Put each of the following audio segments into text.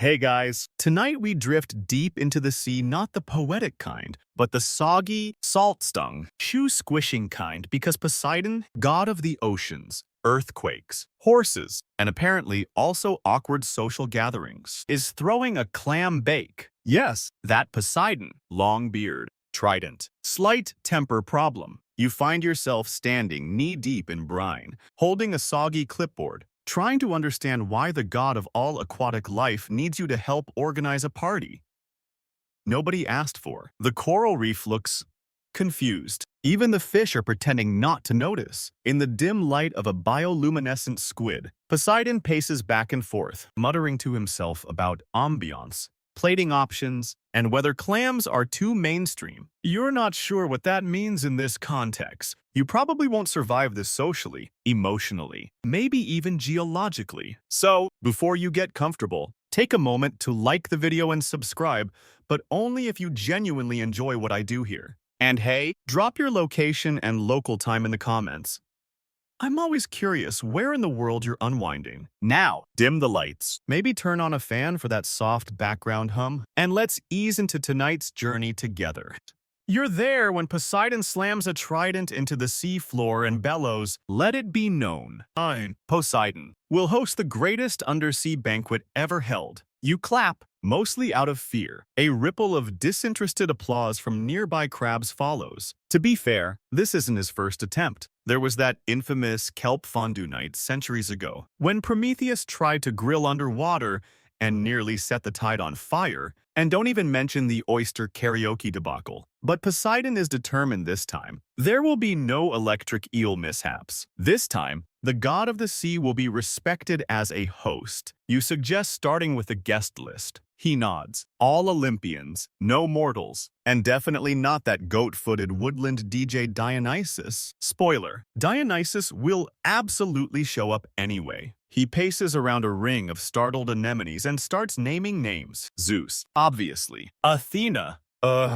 Hey guys, tonight we drift deep into the sea, not the poetic kind, but the soggy, salt-stung, shoe-squishing kind because Poseidon, god of the oceans, earthquakes, horses, and apparently also awkward social gatherings, is throwing a clam bake. Yes, that Poseidon, long beard, trident, slight temper problem. You find yourself standing knee-deep in brine, holding a soggy clipboard, trying to understand why the god of all aquatic life needs you to help organize a party nobody asked for. The coral reef looks confused. Even the fish are pretending not to notice. In the dim light of a bioluminescent squid, Poseidon paces back and forth, muttering to himself about ambiance, plating options, and whether clams are too mainstream. You're not sure what that means in this context. You probably won't survive this socially, emotionally, maybe even geologically. So, before you get comfortable, take a moment to like the video and subscribe, but only if you genuinely enjoy what I do here. And hey, drop your location and local time in the comments. I'm always curious where in the world you're unwinding. Now, dim the lights. Maybe turn on a fan for that soft background hum, and let's ease into tonight's journey together. You're there when Poseidon slams a trident into the sea floor and bellows, "Let it be known. I, Poseidon, will host the greatest undersea banquet ever held." You clap, mostly out of fear. A ripple of disinterested applause from nearby crabs follows. To be fair, this isn't his first attempt. There was that infamous kelp fondue night centuries ago, when Prometheus tried to grill underwater and nearly set the tide on fire, and don't even mention the oyster karaoke debacle. But Poseidon is determined this time. There will be no electric eel mishaps. This time, the god of the sea will be respected as a host. You suggest starting with a guest list. He nods. All Olympians, no mortals, and definitely not that goat-footed woodland DJ Dionysus. Spoiler, Dionysus will absolutely show up anyway. He paces around a ring of startled anemones and starts naming names. Zeus, obviously. Athena,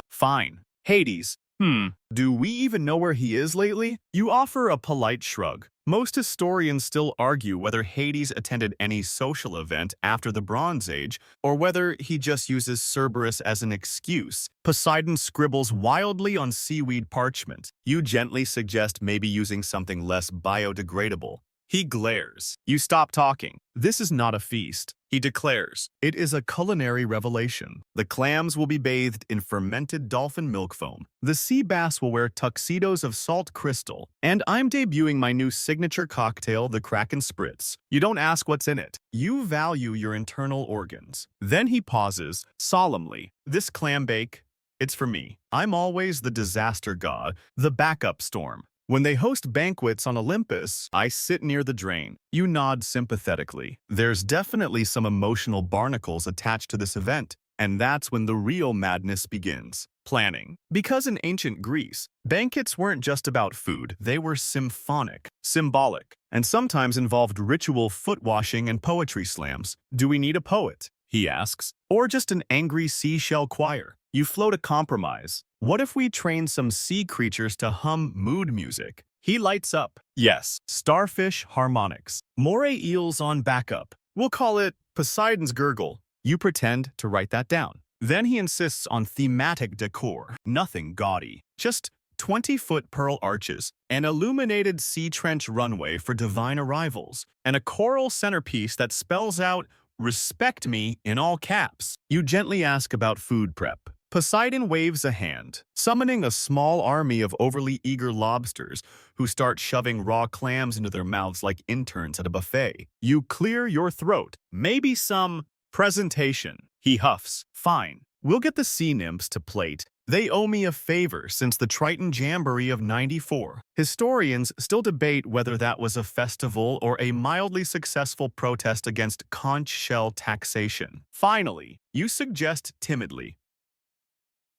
fine. Hades, do we even know where he is lately? You offer a polite shrug. Most historians still argue whether Hades attended any social event after the Bronze Age, or whether he just uses Cerberus as an excuse. Poseidon scribbles wildly on seaweed parchment. You gently suggest maybe using something less biodegradable. He glares. You stop talking. This is not a feast. He declares, it is a culinary revelation. The clams will be bathed in fermented dolphin milk foam. The sea bass will wear tuxedos of salt crystal. And I'm debuting my new signature cocktail, the Kraken Spritz. You don't ask what's in it. You value your internal organs. Then he pauses, solemnly. This clam bake, it's for me. I'm always the disaster god, the backup storm. When they host banquets on Olympus, I sit near the drain. You nod sympathetically. There's definitely some emotional barnacles attached to this event, and that's when the real madness begins. Planning. Because in ancient Greece, banquets weren't just about food, they were symphonic, symbolic, and sometimes involved ritual foot washing and poetry slams. Do we need a poet? He asks. Or just an angry seashell choir? You float a compromise. What if we train some sea creatures to hum mood music? He lights up. Yes, starfish harmonics. Moray eels on backup. We'll call it Poseidon's gurgle. You pretend to write that down. Then he insists on thematic decor. Nothing gaudy. Just 20-foot pearl arches, an illuminated sea trench runway for divine arrivals, and a coral centerpiece that spells out, "Respect me," in all caps. You gently ask about food prep. Poseidon waves a hand, summoning a small army of overly eager lobsters who start shoving raw clams into their mouths like interns at a buffet. You clear your throat. Maybe some presentation. He huffs. Fine. We'll get the sea nymphs to plate. They owe me a favor since the Triton Jamboree of '94. Historians still debate whether that was a festival or a mildly successful protest against conch shell taxation. Finally, you suggest timidly,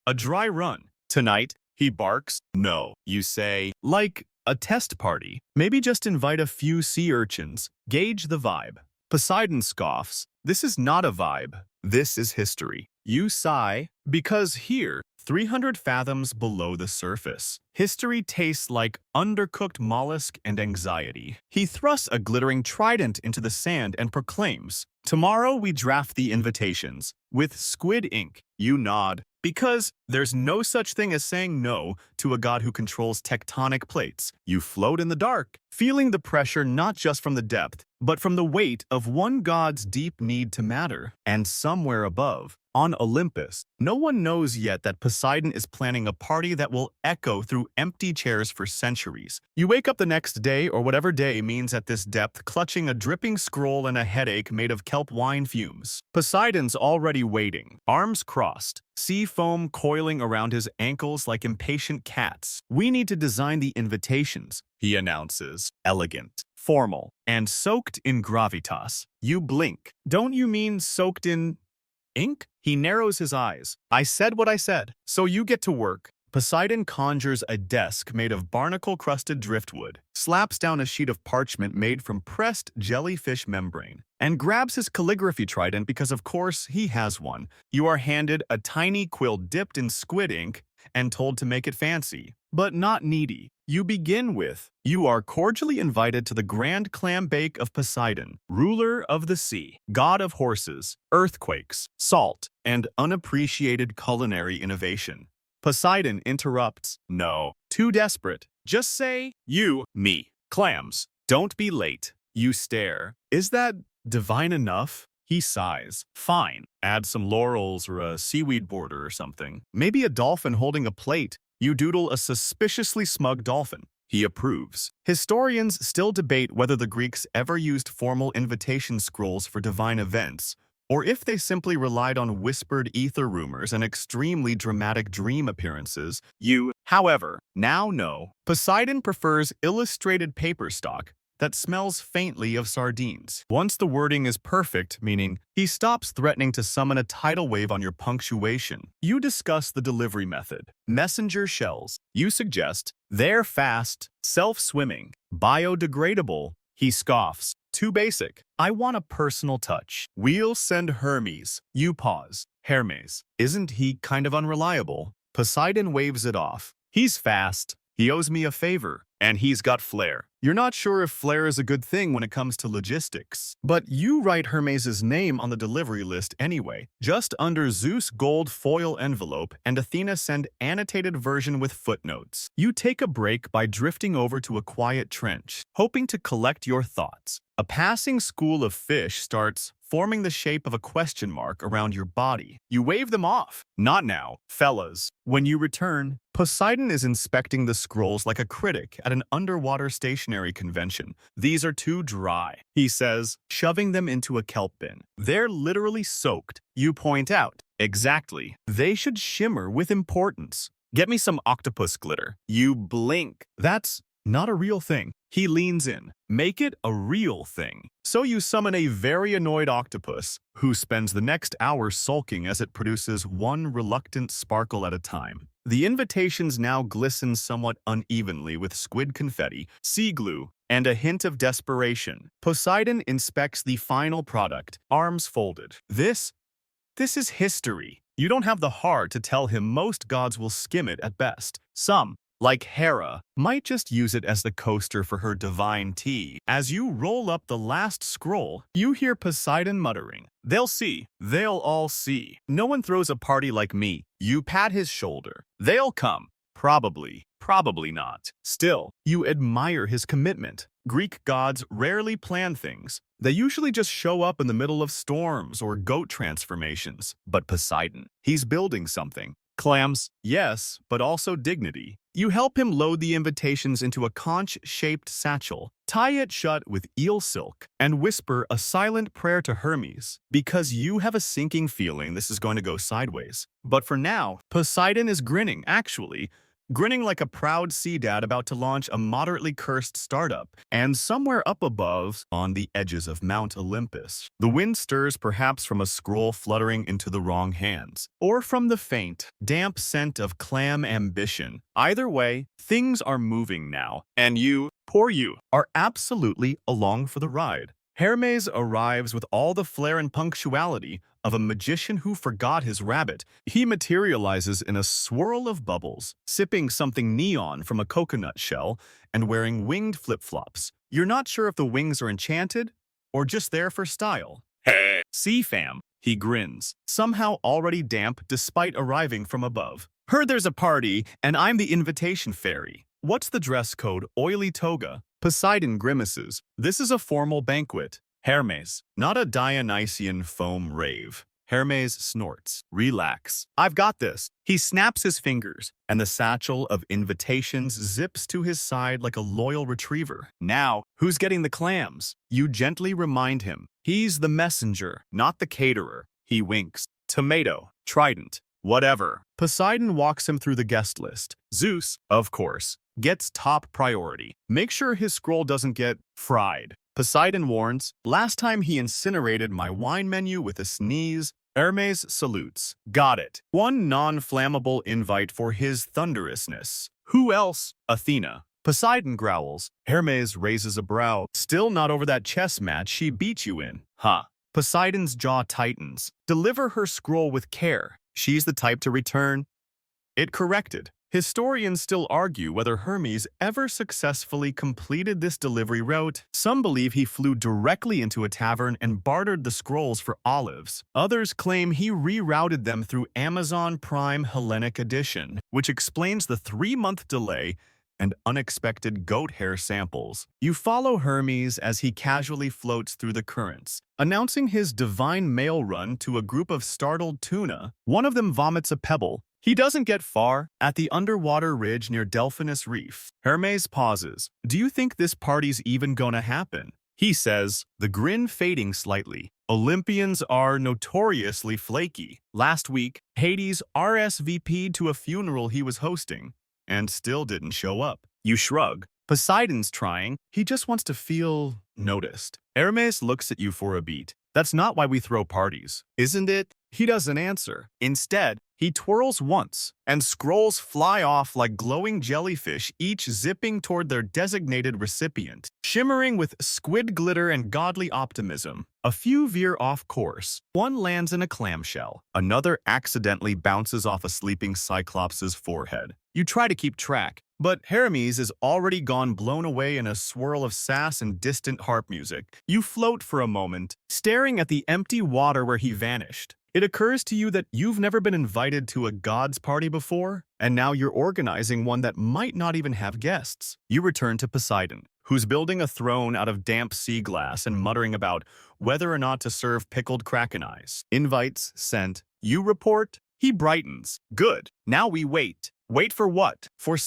a dry run. Tonight, he barks. No, you say, like a test party. Maybe just invite a few sea urchins. Gauge the vibe. Poseidon scoffs. This is not a vibe. This is history. You sigh, because here, 300 fathoms below the surface, History tastes like undercooked mollusk and anxiety. He thrusts a glittering trident into the sand and proclaims, "Tomorrow we draft the invitations. With squid ink." You nod. Because there's no such thing as saying no to a god who controls tectonic plates. You float in the dark, feeling the pressure not just from the depth, but from the weight of one god's deep need to matter. And somewhere above, on Olympus, no one knows yet that Poseidon is planning a party that will echo through empty chairs for centuries. You wake up the next day, or whatever day means at this depth, clutching a dripping scroll and a headache made of kelp wine fumes. Poseidon's already waiting, arms crossed, sea foam coiling around his ankles like impatient cats. "We need to design the invitations," he announces, elegant, formal, and soaked in gravitas. You blink. "Don't you mean soaked in ink?" He narrows his eyes. "I said what I said, so you get to work." Poseidon conjures a desk made of barnacle-crusted driftwood, slaps down a sheet of parchment made from pressed jellyfish membrane, and grabs his calligraphy trident because of course he has one. You are handed a tiny quill dipped in squid ink and told to make it fancy, but not needy. You begin with, "You are cordially invited to the grand clam bake of Poseidon, ruler of the sea, god of horses, earthquakes, salt, and unappreciated culinary innovation." Poseidon interrupts, "No, too desperate. Just say, me, clams. Don't be late." You stare. "Is that divine enough?" He sighs. "Fine. Add some laurels or a seaweed border or something. Maybe a dolphin holding a plate." You doodle a suspiciously smug dolphin. He approves. Historians still debate whether the Greeks ever used formal invitation scrolls for divine events, or if they simply relied on whispered ether rumors and extremely dramatic dream appearances. You, however, now know Poseidon prefers illustrated paper stock that smells faintly of sardines. Once the wording is perfect, meaning he stops threatening to summon a tidal wave on your punctuation, you discuss the delivery method. Messenger shells. You suggest they're fast, self-swimming, biodegradable. He scoffs. "Too basic. I want a personal touch. We'll send Hermes." You pause. Hermes. Isn't he kind of unreliable? Poseidon waves it off. "He's fast. He owes me a favor. And he's got flair." You're not sure if flair is a good thing when it comes to logistics, but you write Hermes' name on the delivery list anyway, just under Zeus gold foil envelope, and Athena send annotated version with footnotes. You take a break by drifting over to a quiet trench, hoping to collect your thoughts. A passing school of fish starts forming the shape of a question mark around your body. You wave them off. "Not now, fellas." When you return, Poseidon is inspecting the scrolls like a critic at an underwater stationery convention. "These are too dry," he says, shoving them into a kelp bin. "They're literally soaked." You point out, "Exactly. They should shimmer with importance. Get me some octopus glitter." You blink. "That's not a real thing." He leans in. "Make it a real thing." So you summon a very annoyed octopus, who spends the next hour sulking as it produces one reluctant sparkle at a time. The invitations now glisten somewhat unevenly with squid confetti, sea glue, and a hint of desperation. Poseidon inspects the final product, arms folded. This is history. You don't have the heart to tell him most gods will skim it at best. Some, like Hera, might just use it as the coaster for her divine tea. As you roll up the last scroll, you hear Poseidon muttering, "They'll see. They'll all see. No one throws a party like me." You pat his shoulder. "They'll come. Probably. Probably not." Still, you admire his commitment. Greek gods rarely plan things. They usually just show up in the middle of storms or goat transformations. But Poseidon, he's building something. Clams, yes, but also dignity. You help him load the invitations into a conch-shaped satchel, tie it shut with eel silk, and whisper a silent prayer to Hermes, because you have a sinking feeling this is going to go sideways. But for now, Poseidon is grinning, actually. Grinning like a proud sea dad about to launch a moderately cursed startup. And somewhere up above, on the edges of Mount Olympus, the wind stirs perhaps from a scroll fluttering into the wrong hands, or from the faint, damp scent of clam ambition. Either way, things are moving now, and you, poor you, are absolutely along for the ride. Hermes arrives with all the flair and punctuality of a magician who forgot his rabbit. He materializes in a swirl of bubbles, sipping something neon from a coconut shell and wearing winged flip-flops. You're not sure if the wings are enchanted or just there for style. Hey, see fam, he grins, somehow already damp despite arriving from above. Heard there's a party, and I'm the invitation fairy. What's the dress code? Oily toga. Poseidon grimaces. This is a formal banquet. Hermes, not a Dionysian foam rave. Hermes snorts. Relax. I've got this. He snaps his fingers, and the satchel of invitations zips to his side like a loyal retriever. Now, who's getting the clams? You gently remind him. He's the messenger, not the caterer. He winks. Tomato. Trident. Whatever. Poseidon walks him through the guest list. Zeus, of course, gets top priority. Make sure his scroll doesn't get fried. Poseidon warns, last time he incinerated my wine menu with a sneeze. Hermes salutes. Got it. One non-flammable invite for his thunderousness. Who else? Athena. Poseidon growls. Hermes raises a brow. Still not over that chess match she beat you in. Huh. Poseidon's jaw tightens. Deliver her scroll with care. She's the type to return it corrected. Historians still argue whether Hermes ever successfully completed this delivery route. Some believe he flew directly into a tavern and bartered the scrolls for olives. Others claim he rerouted them through Amazon Prime Hellenic Edition, which explains the 3-month delay and unexpected goat hair samples. You follow Hermes as he casually floats through the currents, announcing his divine mail run to a group of startled tuna. One of them vomits a pebble. He doesn't get far. At the underwater ridge near Delphinus Reef, Hermes pauses. Do you think this party's even gonna happen? He says, the grin fading slightly. Olympians are notoriously flaky. Last week, Hades RSVP'd to a funeral he was hosting and still didn't show up. You shrug. Poseidon's trying. He just wants to feel noticed. Hermes looks at you for a beat. That's not why we throw parties, isn't it? He doesn't answer. Instead, he twirls once, and scrolls fly off like glowing jellyfish, each zipping toward their designated recipient. Shimmering with squid glitter and godly optimism, a few veer off course. One lands in a clamshell. Another accidentally bounces off a sleeping Cyclops' forehead. You try to keep track, but Hermes is already gone, blown away in a swirl of sass and distant harp music. You float for a moment, staring at the empty water where he vanished. It occurs to you that you've never been invited to a god's party before, and now you're organizing one that might not even have guests. You return to Poseidon, who's building a throne out of damp sea glass and muttering about whether or not to serve pickled kraken eyes. Invites sent. You report. He brightens. Good. Now we wait. Wait for what? For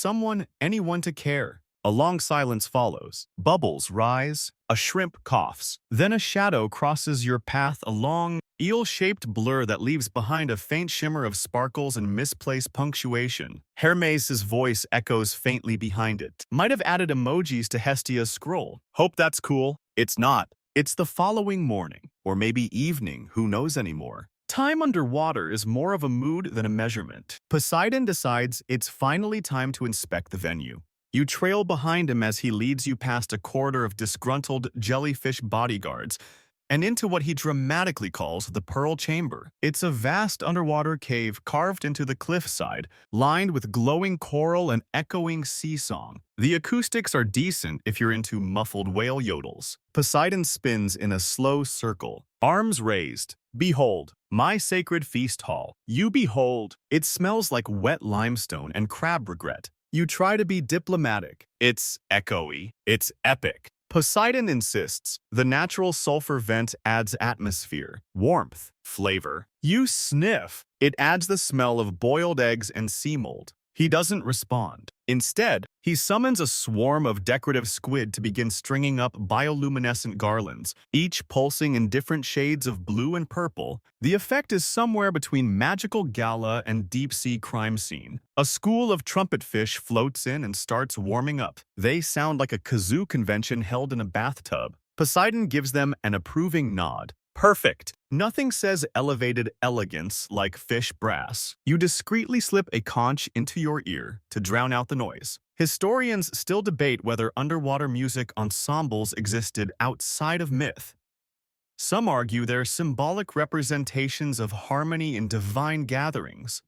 anyone to care. A long silence follows. Bubbles rise. A shrimp coughs. Then a shadow crosses your path, a long, eel-shaped blur that leaves behind a faint shimmer of sparkles and misplaced punctuation. Hermes' voice echoes faintly behind it. Might have added emojis to Hestia's scroll. Hope that's cool. It's not. It's the following morning, or maybe evening, who knows anymore. Time underwater is more of a mood than a measurement. Poseidon decides it's finally time to inspect the venue. You trail behind him as he leads you past a corridor of disgruntled jellyfish bodyguards and into what he dramatically calls the Pearl Chamber. It's a vast underwater cave carved into the cliffside, lined with glowing coral and echoing sea song. The acoustics are decent if you're into muffled whale yodels. Poseidon spins in a slow circle, arms raised. Behold, my sacred feast hall. You behold. It smells like wet limestone and crab regret. You try to be diplomatic. It's echoey. It's epic. Poseidon insists. The natural sulfur vent adds atmosphere, warmth, flavor. You sniff. It adds the smell of boiled eggs and sea mold. He doesn't respond. Instead, he summons a swarm of decorative squid to begin stringing up bioluminescent garlands, each pulsing in different shades of blue and purple. The effect is somewhere between magical gala and deep-sea crime scene. A school of trumpetfish floats in and starts warming up. They sound like a kazoo convention held in a bathtub. Poseidon gives them an approving nod. Perfect. Nothing says elevated elegance like fish brass. You discreetly slip a conch into your ear to drown out the noise. Historians still debate whether underwater music ensembles existed outside of myth. Some argue they're symbolic representations of harmony in divine gatherings.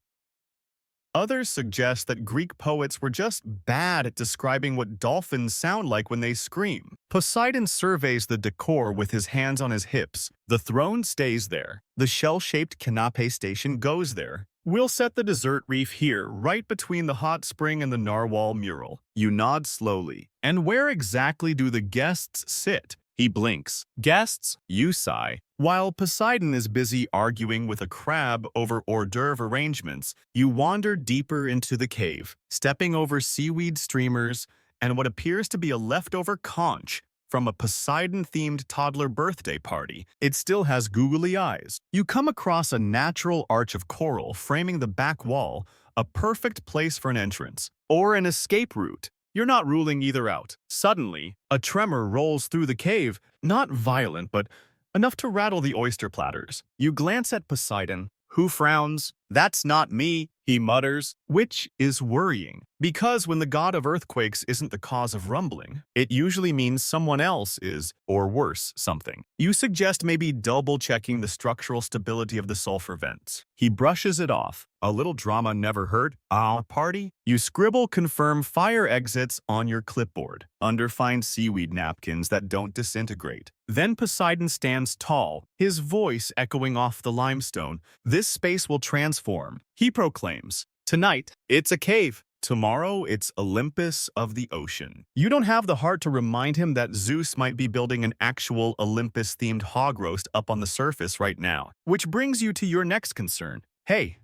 Others suggest that Greek poets were just bad at describing what dolphins sound like when they scream. Poseidon surveys the decor with his hands on his hips. The throne stays there. The shell-shaped canapé station goes there. We'll set the dessert reef here, right between the hot spring and the narwhal mural. You nod slowly. And where exactly do the guests sit? He blinks. Guests, you sigh. While Poseidon is busy arguing with a crab over hors d'oeuvre arrangements, you wander deeper into the cave, stepping over seaweed streamers and what appears to be a leftover conch from a Poseidon-themed toddler birthday party. It still has googly eyes. You come across a natural arch of coral framing the back wall, a perfect place for an entrance, or an escape route. You're not ruling either out. Suddenly, a tremor rolls through the cave, not violent, but enough to rattle the oyster platters. You glance at Poseidon, who frowns. "That's not me," he mutters, which is worrying. Because when the god of earthquakes isn't the cause of rumbling, it usually means someone else is, or worse, something. You suggest maybe double-checking the structural stability of the sulfur vents. He brushes it off. "A little drama never hurt. Party?" You scribble confirm fire exits on your clipboard, under fine seaweed napkins that don't disintegrate. Then Poseidon stands tall, his voice echoing off the limestone. "This space will transform," he proclaims. "Tonight, it's a cave. Tomorrow, it's Olympus of the ocean." You don't have the heart to remind him that Zeus might be building an actual Olympus-themed hog roast up on the surface right now. Which brings you to your next concern. "Hey,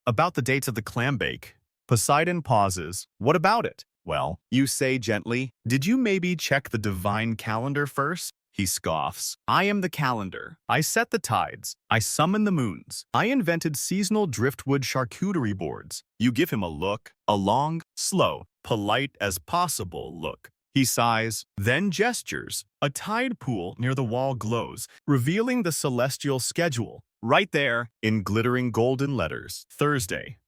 about the dates of the clam bake." Poseidon pauses. "What about it?" "Well," you say gently, "did you maybe check the divine calendar first?" He scoffs. "I am the calendar. I set the tides. I summon the moons. I invented seasonal driftwood charcuterie boards." You give him a look, a long, slow, polite as possible look. He sighs, then gestures. A tide pool near the wall glows, revealing the celestial schedule. Right there, in glittering golden letters. Thursday.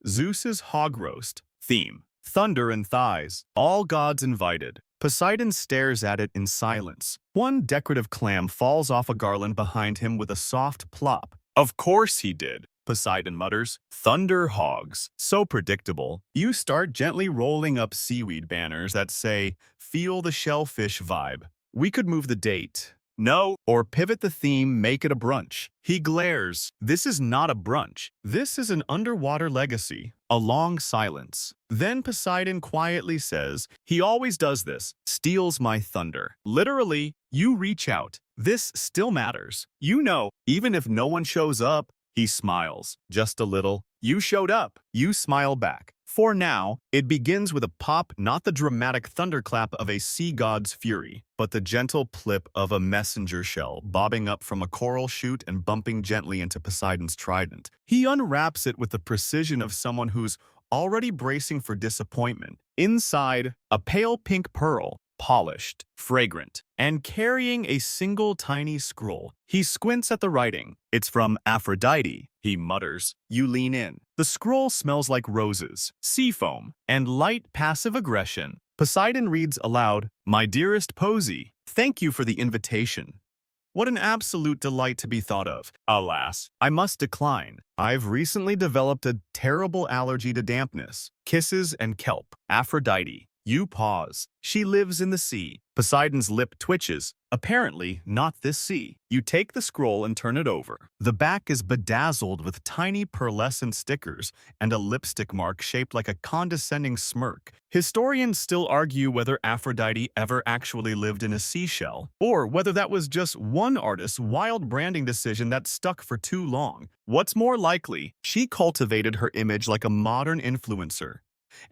Zeus's hog roast. Theme. Thunder and thighs. All gods invited. Poseidon stares at it in silence. One decorative clam falls off a garland behind him with a soft plop. "Of course he did," Poseidon mutters. "Thunder hogs. So predictable." You start gently rolling up seaweed banners that say, "Feel the shellfish vibe." "We could move the date." "No," or pivot the theme, make it a brunch. He glares. "This is not a brunch. This is an underwater legacy." A long silence. Then Poseidon quietly says, "He always does this, steals my thunder." Literally, you reach out. This still matters. You know, even if no one shows up. He smiles, just a little. You showed up. You smile back. For now, it begins with a pop, not the dramatic thunderclap of a sea god's fury, but the gentle plip of a messenger shell bobbing up from a coral shoot and bumping gently into Poseidon's trident. He unwraps it with the precision of someone who's already bracing for disappointment. Inside, a pale pink pearl, polished, fragrant, and carrying a single tiny scroll. He squints at the writing. "It's from Aphrodite," he mutters. You lean in. The scroll smells like roses, sea foam, and light passive aggression. Poseidon reads aloud, "My dearest Posey, thank you for the invitation. What an absolute delight to be thought of. Alas, I must decline. I've recently developed a terrible allergy to dampness, kisses, and kelp. Aphrodite." You pause. "She lives in the sea." Poseidon's lip twitches. "Apparently, not this sea." You take the scroll and turn it over. The back is bedazzled with tiny pearlescent stickers and a lipstick mark shaped like a condescending smirk. Historians still argue whether Aphrodite ever actually lived in a seashell, or whether that was just one artist's wild branding decision that stuck for too long. What's more likely, she cultivated her image like a modern influencer,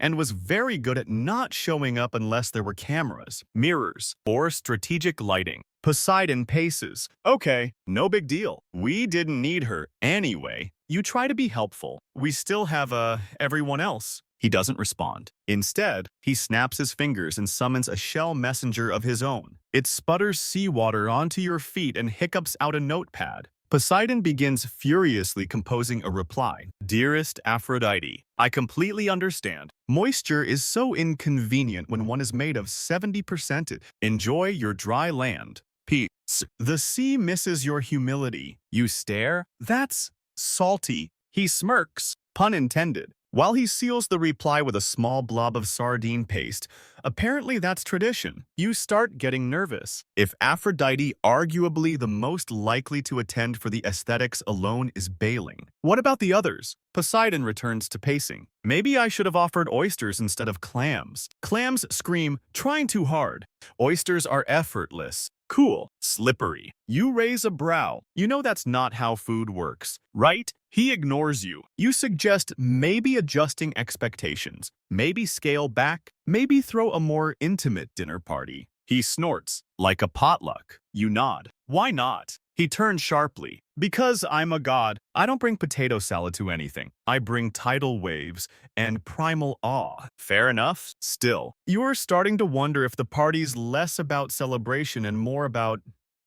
and was very good at not showing up unless there were cameras, mirrors, or strategic lighting. Poseidon paces. "Okay, no big deal. We didn't need her anyway." You try to be helpful. "We still have, everyone else." He doesn't respond. Instead, he snaps his fingers and summons a shell messenger of his own. It sputters seawater onto your feet and hiccups out a notepad. Poseidon begins furiously composing a reply. "Dearest Aphrodite, I completely understand. Moisture is so inconvenient when one is made of 70%. Enjoy your dry land." Peace. The sea misses your humility. You stare? That's salty. He smirks, pun intended, while he seals the reply with a small blob of sardine paste. Apparently that's tradition. You start getting nervous. If Aphrodite, arguably the most likely to attend for the aesthetics alone, is bailing, what about the others? Poseidon returns to pacing. Maybe I should have offered oysters instead of clams. Clams scream, trying too hard. Oysters are effortless. Cool. Slippery. You raise a brow. You know that's not how food works, right? He ignores you. You suggest maybe adjusting expectations, maybe scale back, maybe throw a more intimate dinner party. He snorts, like a potluck. You nod. Why not? He turns sharply. Because I'm a god, I don't bring potato salad to anything. I bring tidal waves and primal awe. Fair enough? Still, you're starting to wonder if the party's less about celebration and more about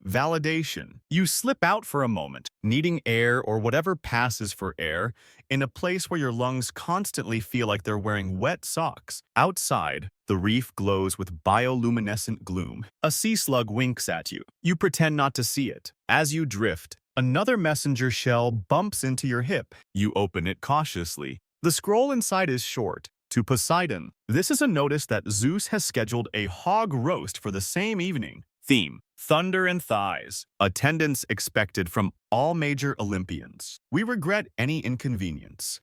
validation. You slip out for a moment, needing air or whatever passes for air, in a place where your lungs constantly feel like they're wearing wet socks. Outside, the reef glows with bioluminescent gloom. A sea slug winks at you. You pretend not to see it. As you drift, another messenger shell bumps into your hip. You open it cautiously. The scroll inside is short. To Poseidon. This is a notice that Zeus has scheduled a hog roast for the same evening. Theme: thunder and thighs. Attendance expected from all major Olympians. We regret any inconvenience.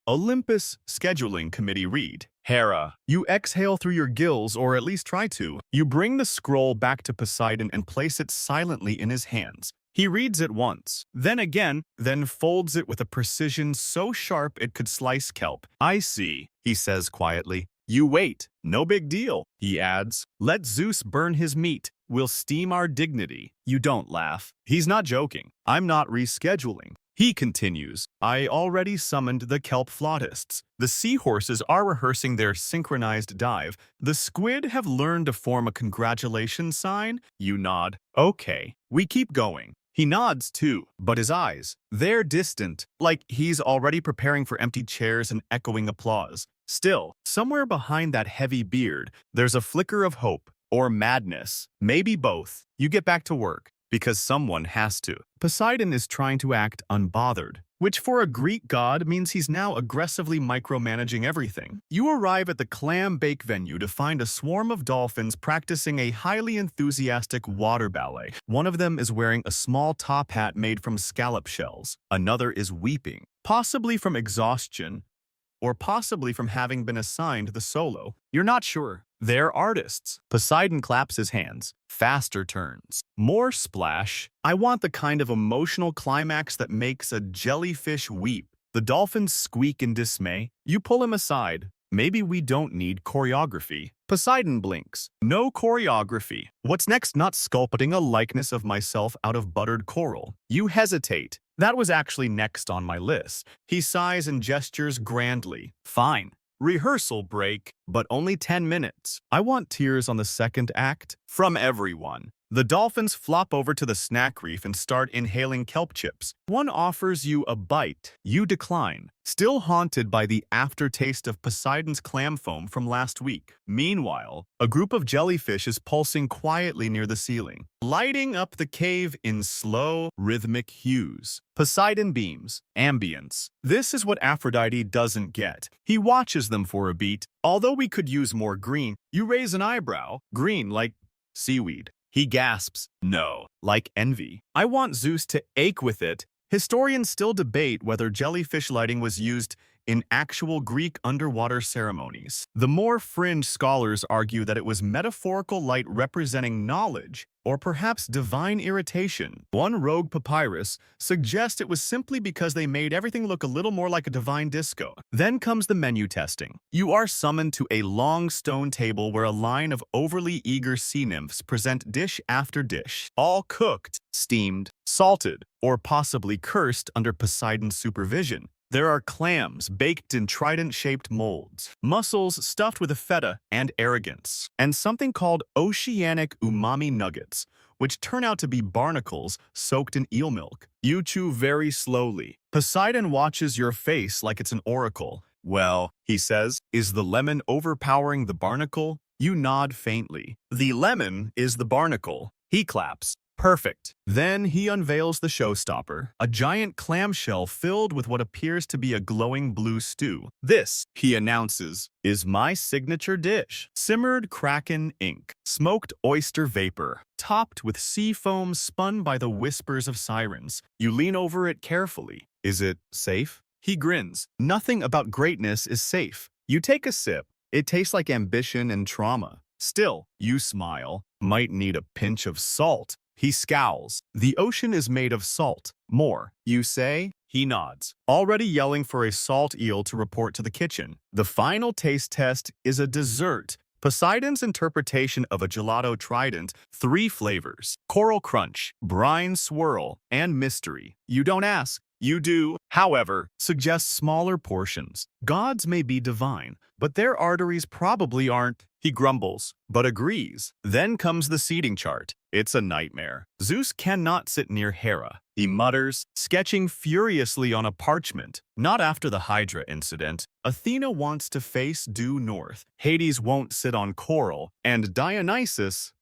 Olympus Scheduling Committee read. Hera, you exhale through your gills, or at least try to. You bring the scroll back to Poseidon and place it silently in his hands. He reads it once, then again, then folds it with a precision so sharp it could slice kelp. I see, he says quietly. You wait. No big deal, he adds. Let Zeus burn his meat. We'll steam our dignity. You don't laugh. He's not joking. I'm not rescheduling. He continues, I already summoned the kelp flautists. The seahorses are rehearsing their synchronized dive. The squid have learned to form a congratulations sign. You nod. Okay, we keep going. He nods too, but his eyes, they're distant, like he's already preparing for empty chairs and echoing applause. Still, somewhere behind that heavy beard, there's a flicker of hope, or madness, maybe both. You get back to work, because someone has to. Poseidon is trying to act unbothered, which for a Greek god means he's now aggressively micromanaging everything. You arrive at the Clam bake venue to find a swarm of dolphins practicing a highly enthusiastic water ballet. One of them is wearing a small top hat made from scallop shells. Another is weeping, possibly from exhaustion, or possibly from having been assigned the solo. You're not sure. They're artists. Poseidon claps his hands. Faster turns. More splash. I want the kind of emotional climax that makes a jellyfish weep. The dolphins squeak in dismay. You pull him aside. Maybe we don't need choreography. Poseidon blinks. No choreography. What's next? Not sculpting a likeness of myself out of buttered coral. You hesitate. That was actually next on my list. He sighs and gestures grandly. Fine. Rehearsal break, but only 10 minutes. I want tears on the second act from everyone. The dolphins flop over to the snack reef and start inhaling kelp chips. One offers you a bite. You decline, still haunted by the aftertaste of Poseidon's clam foam from last week. Meanwhile, a group of jellyfish is pulsing quietly near the ceiling, lighting up the cave in slow, rhythmic hues. Poseidon beams. Ambience. This is what Aphrodite doesn't get. He watches them for a beat. Although we could use more green, you raise an eyebrow. Green like seaweed. He gasps, no, like envy. I want Zeus to ache with it. Historians still debate whether jellyfish lighting was used in actual Greek underwater ceremonies. The more fringe scholars argue that it was metaphorical light representing knowledge, or perhaps divine irritation. One rogue papyrus suggests it was simply because they made everything look a little more like a divine disco. Then comes the menu testing. You are summoned to a long stone table where a line of overly eager sea nymphs present dish after dish, all cooked, steamed, salted, or possibly cursed under Poseidon's supervision. There are clams baked in trident-shaped molds, mussels stuffed with feta and arrogance, and something called oceanic umami nuggets, which turn out to be barnacles soaked in eel milk. You chew very slowly. Poseidon watches your face like it's an oracle. Well, he says, is the lemon overpowering the barnacle? You nod faintly. The lemon is the barnacle. He claps. Perfect. Then he unveils the showstopper, a giant clamshell filled with what appears to be a glowing blue stew. This, he announces, is my signature dish. Simmered kraken ink, smoked oyster vapor, topped with sea foam spun by the whispers of sirens. You lean over it carefully. Is it safe? He grins. Nothing about greatness is safe. You take a sip. It tastes like ambition and trauma. Still, you smile. Might need a pinch of salt. He scowls. The ocean is made of salt. More, you say? He nods, already yelling for a salt eel to report to the kitchen. The final taste test is a dessert. Poseidon's interpretation of a gelato trident, 3 flavors: coral crunch, brine swirl, and mystery. You don't ask. You do, however, suggest smaller portions. Gods may be divine, but their arteries probably aren't. He grumbles, but agrees. Then comes the seating chart. It's a nightmare. Zeus cannot sit near Hera. He mutters, sketching furiously on a parchment. Not after the Hydra incident. Athena wants to face due north. Hades won't sit on coral. And Dionysus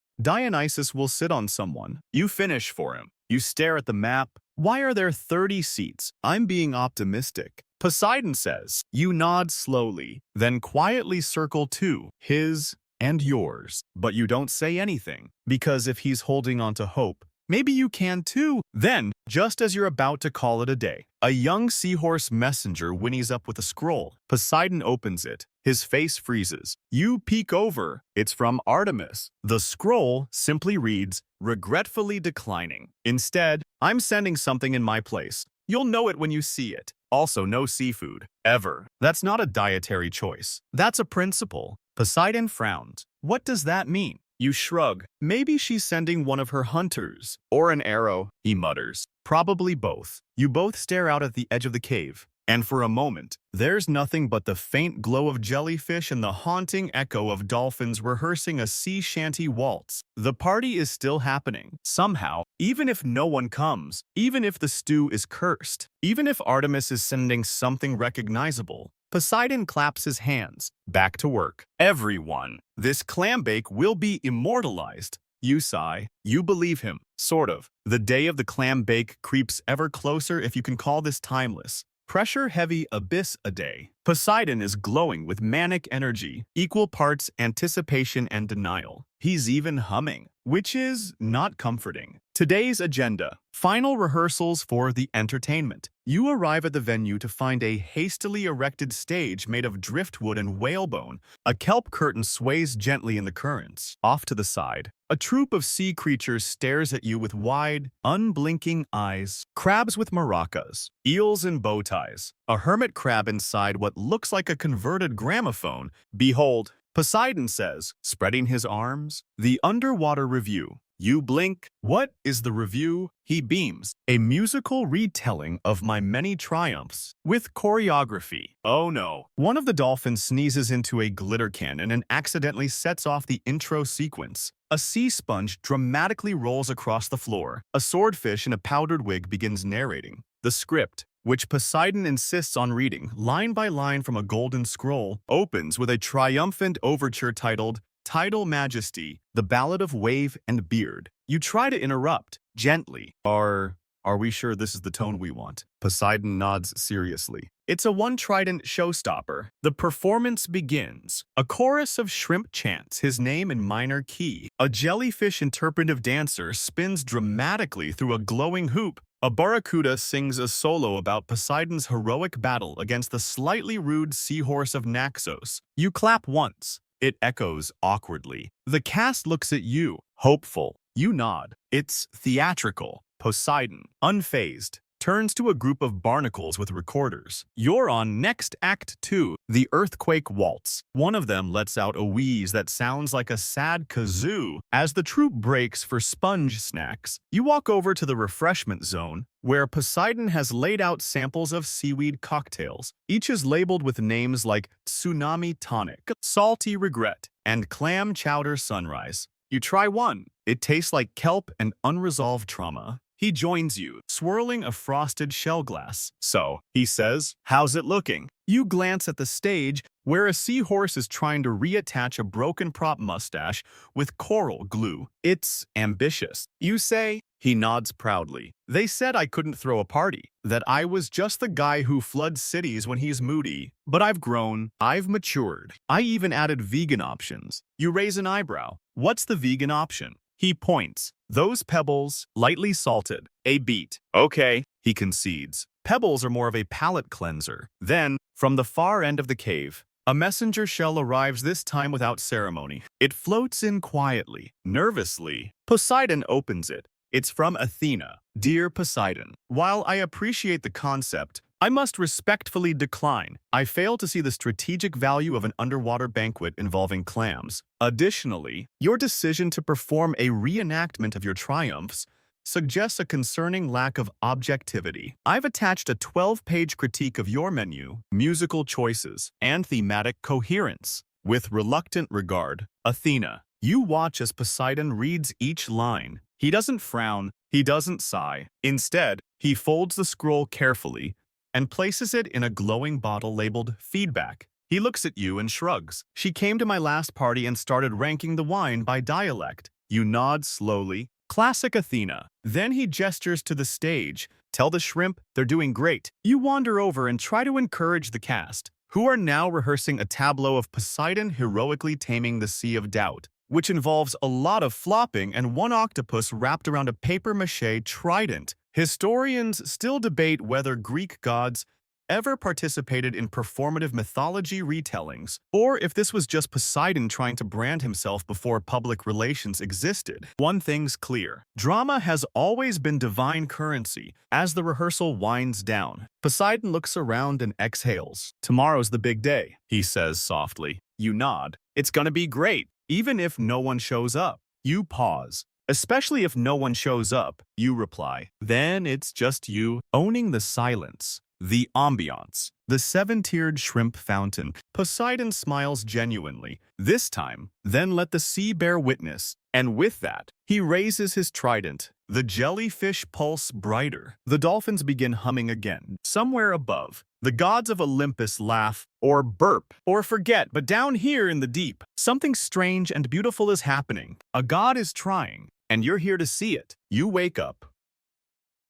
will sit on someone. You finish for him. You stare at the map. Why are there 30 seats? I'm being optimistic. Poseidon says. You nod slowly, then quietly circle 2, his and yours. But you don't say anything, because if he's holding on to hope, maybe you can too. Then, just as you're about to call it a day, a young seahorse messenger whinnies up with a scroll. Poseidon opens it. His face freezes. You peek over. It's from Artemis. The scroll simply reads, regretfully declining. Instead, I'm sending something in my place. You'll know it when you see it. Also, no seafood. Ever. That's not a dietary choice. That's a principle. Poseidon frowned. What does that mean? You shrug. Maybe she's sending one of her hunters. Or an arrow, he mutters. Probably both. You both stare out at the edge of the cave. And for a moment, there's nothing but the faint glow of jellyfish and the haunting echo of dolphins rehearsing a sea shanty waltz. The party is still happening, somehow, even if no one comes, even if the stew is cursed, even if Artemis is sending something recognizable. Poseidon claps his hands. Back to work. Everyone. This clam bake will be immortalized. You sigh. You believe him. Sort of. The day of the clam bake creeps ever closer, if you can call this timeless. Pressure-heavy abyss a day. Poseidon is glowing with manic energy, equal parts anticipation and denial. He's even humming, which is not comforting. Today's agenda. Final rehearsals for the entertainment. You arrive at the venue to find a hastily erected stage made of driftwood and whalebone. A kelp curtain sways gently in the currents. Off to the side, a troop of sea creatures stares at you with wide, unblinking eyes. Crabs with maracas, eels in bow ties, a hermit crab inside what looks like a converted gramophone. Behold, Poseidon says, spreading his arms, the underwater review. You blink. What is the review? He beams. A musical retelling of my many triumphs, with choreography. Oh no. One of the dolphins sneezes into a glitter cannon and accidentally sets off the intro sequence. A sea sponge dramatically rolls across the floor. A swordfish in a powdered wig begins narrating. The script, which Poseidon insists on reading line by line from a golden scroll, opens with a triumphant overture titled Tidal Majesty, the Ballad of Wave and Beard. You try to interrupt, gently. Are we sure this is the tone we want? Poseidon nods seriously. It's a one-trident showstopper. The performance begins. A chorus of shrimp chants his name in minor key. A jellyfish interpretive dancer spins dramatically through a glowing hoop. A barracuda sings a solo about Poseidon's heroic battle against the slightly rude seahorse of Naxos. You clap once. It echoes awkwardly. The cast looks at you, hopeful. You nod. It's theatrical. Poseidon, unfazed, turns to a group of barnacles with recorders. You're on next act 2, the earthquake waltz. One of them lets out a wheeze that sounds like a sad kazoo. As the troupe breaks for sponge snacks, you walk over to the refreshment zone, where Poseidon has laid out samples of seaweed cocktails. Each is labeled with names like Tsunami Tonic, Salty Regret, and Clam Chowder Sunrise. You try one. It tastes like kelp and unresolved trauma. He joins you, swirling a frosted shell glass. So, he says, how's it looking? You glance at the stage where a seahorse is trying to reattach a broken prop mustache with coral glue. It's ambitious. You say, he nods proudly. They said I couldn't throw a party, that I was just the guy who floods cities when he's moody. But I've grown, I've matured. I even added vegan options. You raise an eyebrow. What's the vegan option? He points. Those pebbles, lightly salted. A beet. Okay, he concedes. Pebbles are more of a palate cleanser. Then, from the far end of the cave, a messenger shell arrives, this time without ceremony. It floats in quietly, nervously. Poseidon opens it. It's from Athena. Dear Poseidon, while I appreciate the concept, I must respectfully decline. I fail to see the strategic value of an underwater banquet involving clams. Additionally, your decision to perform a reenactment of your triumphs suggests a concerning lack of objectivity. I've attached a 12-page critique of your menu, musical choices, and thematic coherence. With reluctant regard, Athena. You watch as Poseidon reads each line. He doesn't frown, he doesn't sigh. Instead, he folds the scroll carefully and places it in a glowing bottle labeled Feedback. He looks at you and shrugs. She came to my last party and started ranking the wine by dialect. You nod slowly. Classic Athena. Then he gestures to the stage. Tell the shrimp they're doing great. You wander over and try to encourage the cast, who are now rehearsing a tableau of Poseidon heroically taming the Sea of Doubt, which involves a lot of flopping and one octopus wrapped around a papier-mâché trident. Historians still debate whether Greek gods ever participated in performative mythology retellings, or if this was just Poseidon trying to brand himself before public relations existed. One thing's clear. Drama has always been divine currency. As the rehearsal winds down, Poseidon looks around and exhales. Tomorrow's the big day, he says softly. You nod. It's gonna be great, even if no one shows up. You pause. Especially if no one shows up, you reply. Then it's just you, owning the silence. The ambiance. The seven-tiered shrimp fountain. Poseidon smiles genuinely. This time, then let the sea bear witness. And with that, he raises his trident. The jellyfish pulse brighter. The dolphins begin humming again. Somewhere above, the gods of Olympus laugh, or burp, or forget, but down here in the deep, something strange and beautiful is happening. A god is trying, and you're here to see it. You wake up.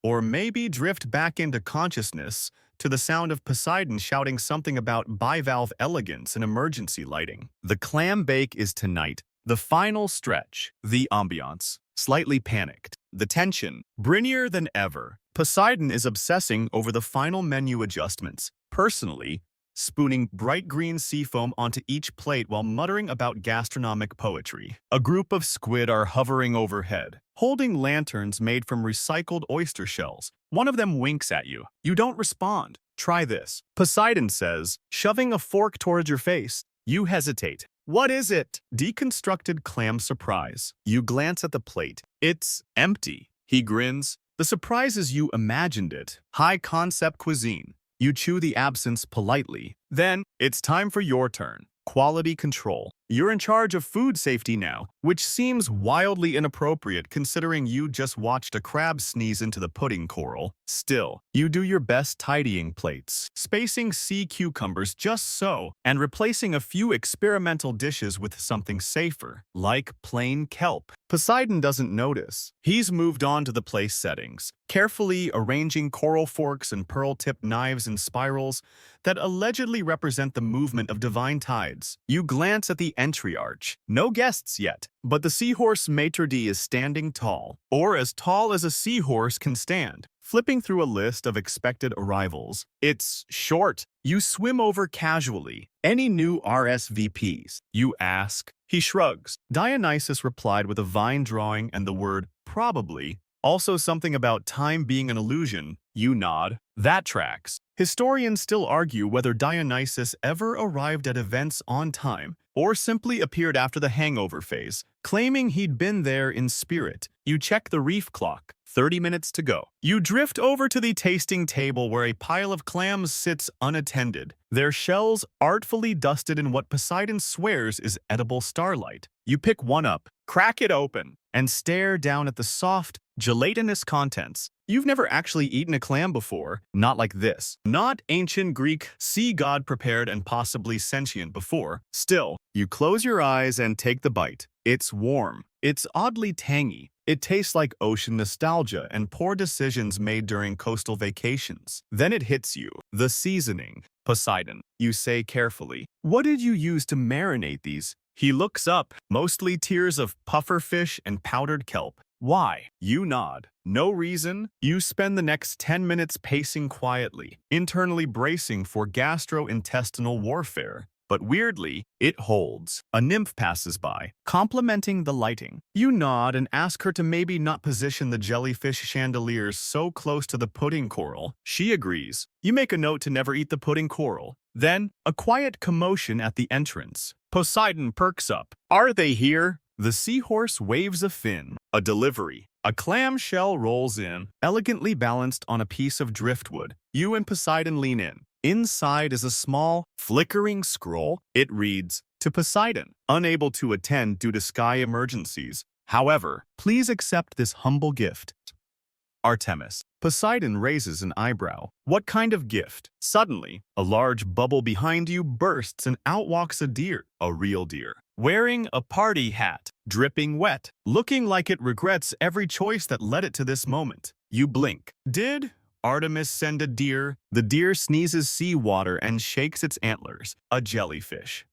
Or maybe drift back into consciousness to the sound of Poseidon shouting something about bivalve elegance and emergency lighting. The clam bake is tonight. The final stretch. The ambiance. Slightly panicked. The tension. Brinier than ever. Poseidon is obsessing over the final menu adjustments. Personally, spooning bright green seafoam onto each plate while muttering about gastronomic poetry. A group of squid are hovering overhead, holding lanterns made from recycled oyster shells. One of them winks at you. You don't respond. Try this, Poseidon says, shoving a fork towards your face. You hesitate. What is it? Deconstructed clam surprise. You glance at the plate. It's empty. He grins. The surprise is you imagined it. High-concept cuisine. You chew the absence politely. Then, it's time for your turn. Quality control. You're in charge of food safety now, which seems wildly inappropriate considering you just watched a crab sneeze into the pudding coral. Still, you do your best tidying plates, spacing sea cucumbers just so, and replacing a few experimental dishes with something safer, like plain kelp. Poseidon doesn't notice. He's moved on to the place settings, carefully arranging coral forks and pearl-tipped knives in spirals that allegedly represent the movement of divine tides. You glance at the entry arch. No guests yet, but the seahorse maitre d' is standing tall, or as tall as a seahorse can stand. Flipping through a list of expected arrivals, it's short. You swim over casually. Any new RSVPs? You ask. He shrugs. Dionysus replied with a vine drawing and the word probably. Also something about time being an illusion. You nod. That tracks. Historians still argue whether Dionysus ever arrived at events on time or simply appeared after the hangover phase, claiming he'd been there in spirit. You check the reef clock. 30 minutes to go. You drift over to the tasting table where a pile of clams sits unattended, their shells artfully dusted in what Poseidon swears is edible starlight. You pick one up, crack it open, and stare down at the soft, Gelatinous contents. You've never actually eaten a clam before. Not like this. Not ancient Greek sea god prepared and possibly sentient before. Still, you close your eyes and take the bite. It's warm. It's oddly tangy. It tastes like ocean nostalgia and poor decisions made during coastal vacations. Then it hits you. The seasoning. Poseidon. You say carefully. What did you use to marinate these? He looks up, mostly tears of pufferfish and powdered kelp. Why? You nod. No reason. You spend the next 10 minutes pacing quietly, internally bracing for gastrointestinal warfare. But weirdly, it holds. A nymph passes by, complimenting the lighting. You nod and ask her to maybe not position the jellyfish chandeliers so close to the pudding coral. She agrees. You make a note to never eat the pudding coral. Then, a quiet commotion at the entrance. Poseidon perks up. Are they here? The seahorse waves a fin. A delivery. A clam shell rolls in, elegantly balanced on a piece of driftwood. You and Poseidon lean in. Inside is a small, flickering scroll. It reads, "To Poseidon, unable to attend due to sky emergencies. However, please accept this humble gift. Artemis." Poseidon raises an eyebrow. What kind of gift? Suddenly, a large bubble behind you bursts and out walks a deer, a real deer, wearing a party hat, dripping wet, looking like it regrets every choice that led it to this moment. You blink. Did Artemis send a deer? The deer sneezes seawater and shakes its antlers. A jellyfish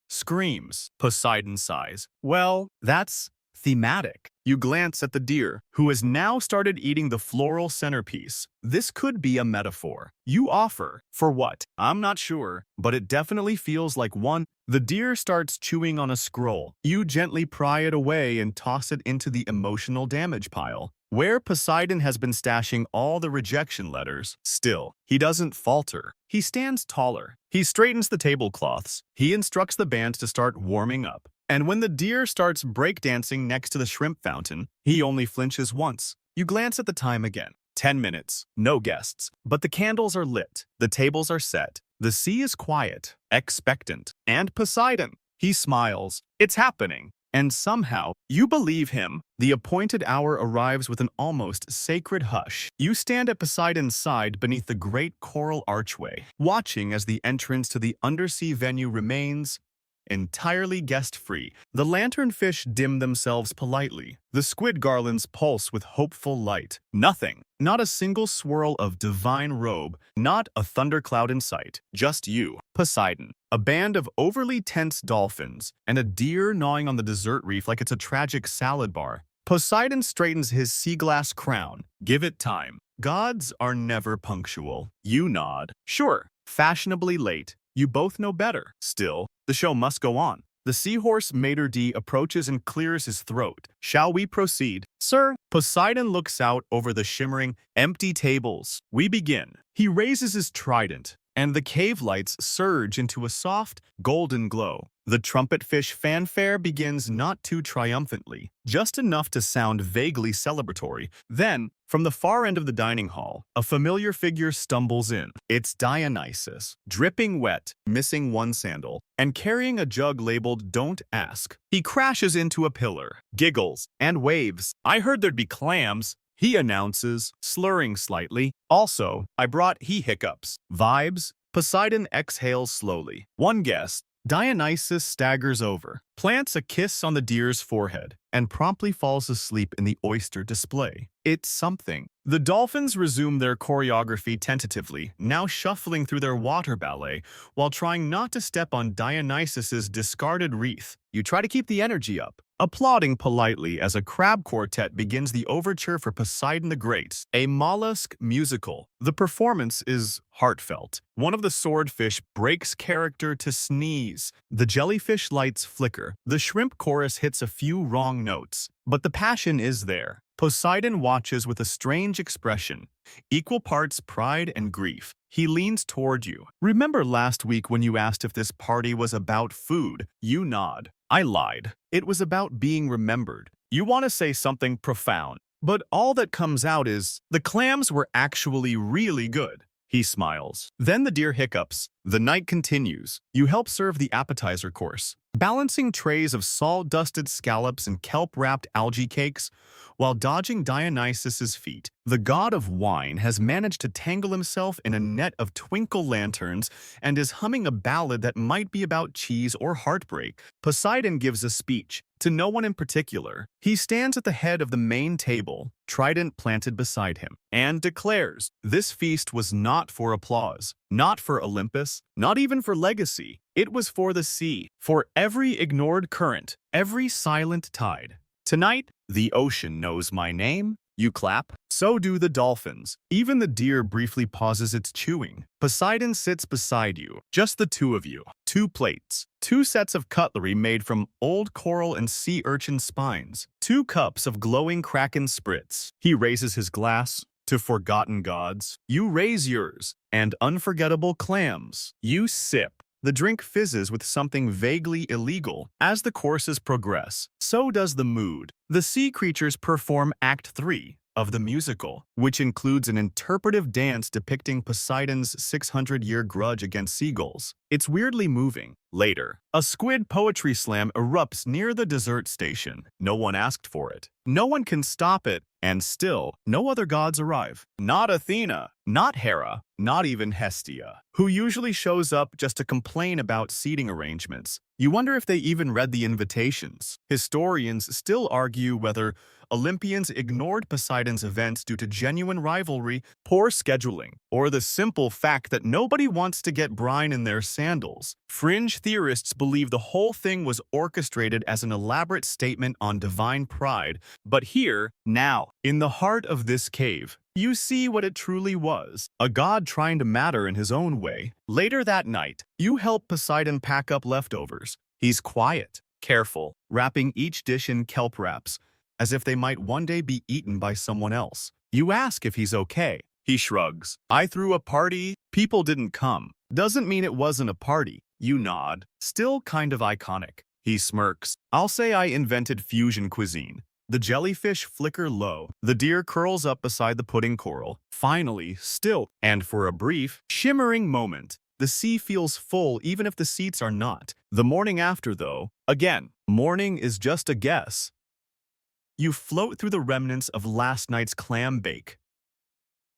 screams. Poseidon sighs. Well, that's thematic. You glance at the deer, who has now started eating the floral centerpiece. This could be a metaphor. You offer. For what? I'm not sure, but it definitely feels like one. The deer starts chewing on a scroll. You gently pry it away and toss it into the emotional damage pile, where Poseidon has been stashing all the rejection letters. Still, he doesn't falter. He stands taller. He straightens the tablecloths. He instructs the band to start warming up. And when the deer starts breakdancing next to the shrimp fountain, he only flinches once. You glance at the time again. 10 minutes. No guests. But the candles are lit. The tables are set. The sea is quiet, expectant. And Poseidon. He smiles. It's happening. And somehow, you believe him. The appointed hour arrives with an almost sacred hush. You stand at Poseidon's side beneath the great coral archway, watching as the entrance to the undersea venue remains entirely guest-free. The lanternfish dim themselves politely. The squid garlands pulse with hopeful light. Nothing. Not a single swirl of divine robe. Not a thundercloud in sight. Just you, Poseidon. A band of overly tense dolphins, and a deer gnawing on the dessert reef like it's a tragic salad bar. Poseidon straightens his sea glass crown. Give it time. Gods are never punctual. You nod. Sure. Fashionably late. You both know better. Still, the show must go on. The seahorse maitre d' approaches and clears his throat. Shall we proceed? Sir. Poseidon looks out over the shimmering, empty tables. We begin. He raises his trident, and the cave lights surge into a soft, golden glow. The trumpetfish fanfare begins not too triumphantly, just enough to sound vaguely celebratory. Then, from the far end of the dining hall, a familiar figure stumbles in. It's Dionysus, dripping wet, missing one sandal, and carrying a jug labeled "Don't Ask." He crashes into a pillar, giggles, and waves. I heard there'd be clams, he announces, slurring slightly. Also, I brought he hiccups. Vibes? Poseidon exhales slowly. One guest, Dionysus, staggers over, plants a kiss on the deer's forehead, and promptly falls asleep in the oyster display. It's something. The dolphins resume their choreography tentatively, now shuffling through their water ballet while trying not to step on Dionysus's discarded wreath. You try to keep the energy up, applauding politely as a crab quartet begins the overture for Poseidon the Great, a mollusk musical. The performance is heartfelt. One of the swordfish breaks character to sneeze. The jellyfish lights flicker. The shrimp chorus hits a few wrong notes, but the passion is there. Poseidon watches with a strange expression, equal parts pride and grief. He leans toward you. Remember last week when you asked if this party was about food? You nod. I lied. It was about being remembered. You want to say something profound, but all that comes out is, the clams were actually really good. He smiles. Then the deer hiccups. The night continues. You help serve the appetizer course, balancing trays of salt-dusted scallops and kelp-wrapped algae cakes while dodging Dionysus's feet. The god of wine has managed to tangle himself in a net of twinkle lanterns and is humming a ballad that might be about cheese or heartbreak. Poseidon gives a speech, to no one in particular. He stands at the head of the main table, trident planted beside him, and declares, this feast was not for applause, not for Olympus, not even for legacy. It was for the sea, for every ignored current, every silent tide. Tonight, the ocean knows my name. You clap. So do the dolphins. Even the deer briefly pauses its chewing. Poseidon sits beside you, just the two of you. 2 plates, 2 sets of cutlery made from old coral and sea urchin spines, 2 cups of glowing kraken spritz. He raises his glass. To forgotten gods. You raise yours. And unforgettable clams. You sip. The drink fizzes with something vaguely illegal. As the courses progress, so does the mood. The sea creatures perform Act 3 of the musical, which includes an interpretive dance depicting Poseidon's 600-year grudge against seagulls. It's weirdly moving. Later, a squid poetry slam erupts near the dessert station. No one asked for it. No one can stop it, and still, no other gods arrive. Not Athena, not Hera, not even Hestia, who usually shows up just to complain about seating arrangements. You wonder if they even read the invitations. Historians still argue whether Olympians ignored Poseidon's events due to genuine rivalry, poor scheduling, or the simple fact that nobody wants to get brine in their sandals. Fringe theorists believe the whole thing was orchestrated as an elaborate statement on divine pride. But here, now, in the heart of this cave, you see what it truly was, a god trying to matter in his own way. Later that night, you help Poseidon pack up leftovers. He's quiet, careful, wrapping each dish in kelp wraps, as if they might one day be eaten by someone else. You ask if he's okay. He shrugs. I threw a party. People didn't come. Doesn't mean it wasn't a party. You nod. Still kind of iconic. He smirks. I'll say I invented fusion cuisine. The jellyfish flicker low. The deer curls up beside the pudding coral. Finally, still, and for a brief, shimmering moment, the sea feels full even if the seats are not. The morning after, though, again, morning is just a guess. You float through the remnants of last night's clam bake,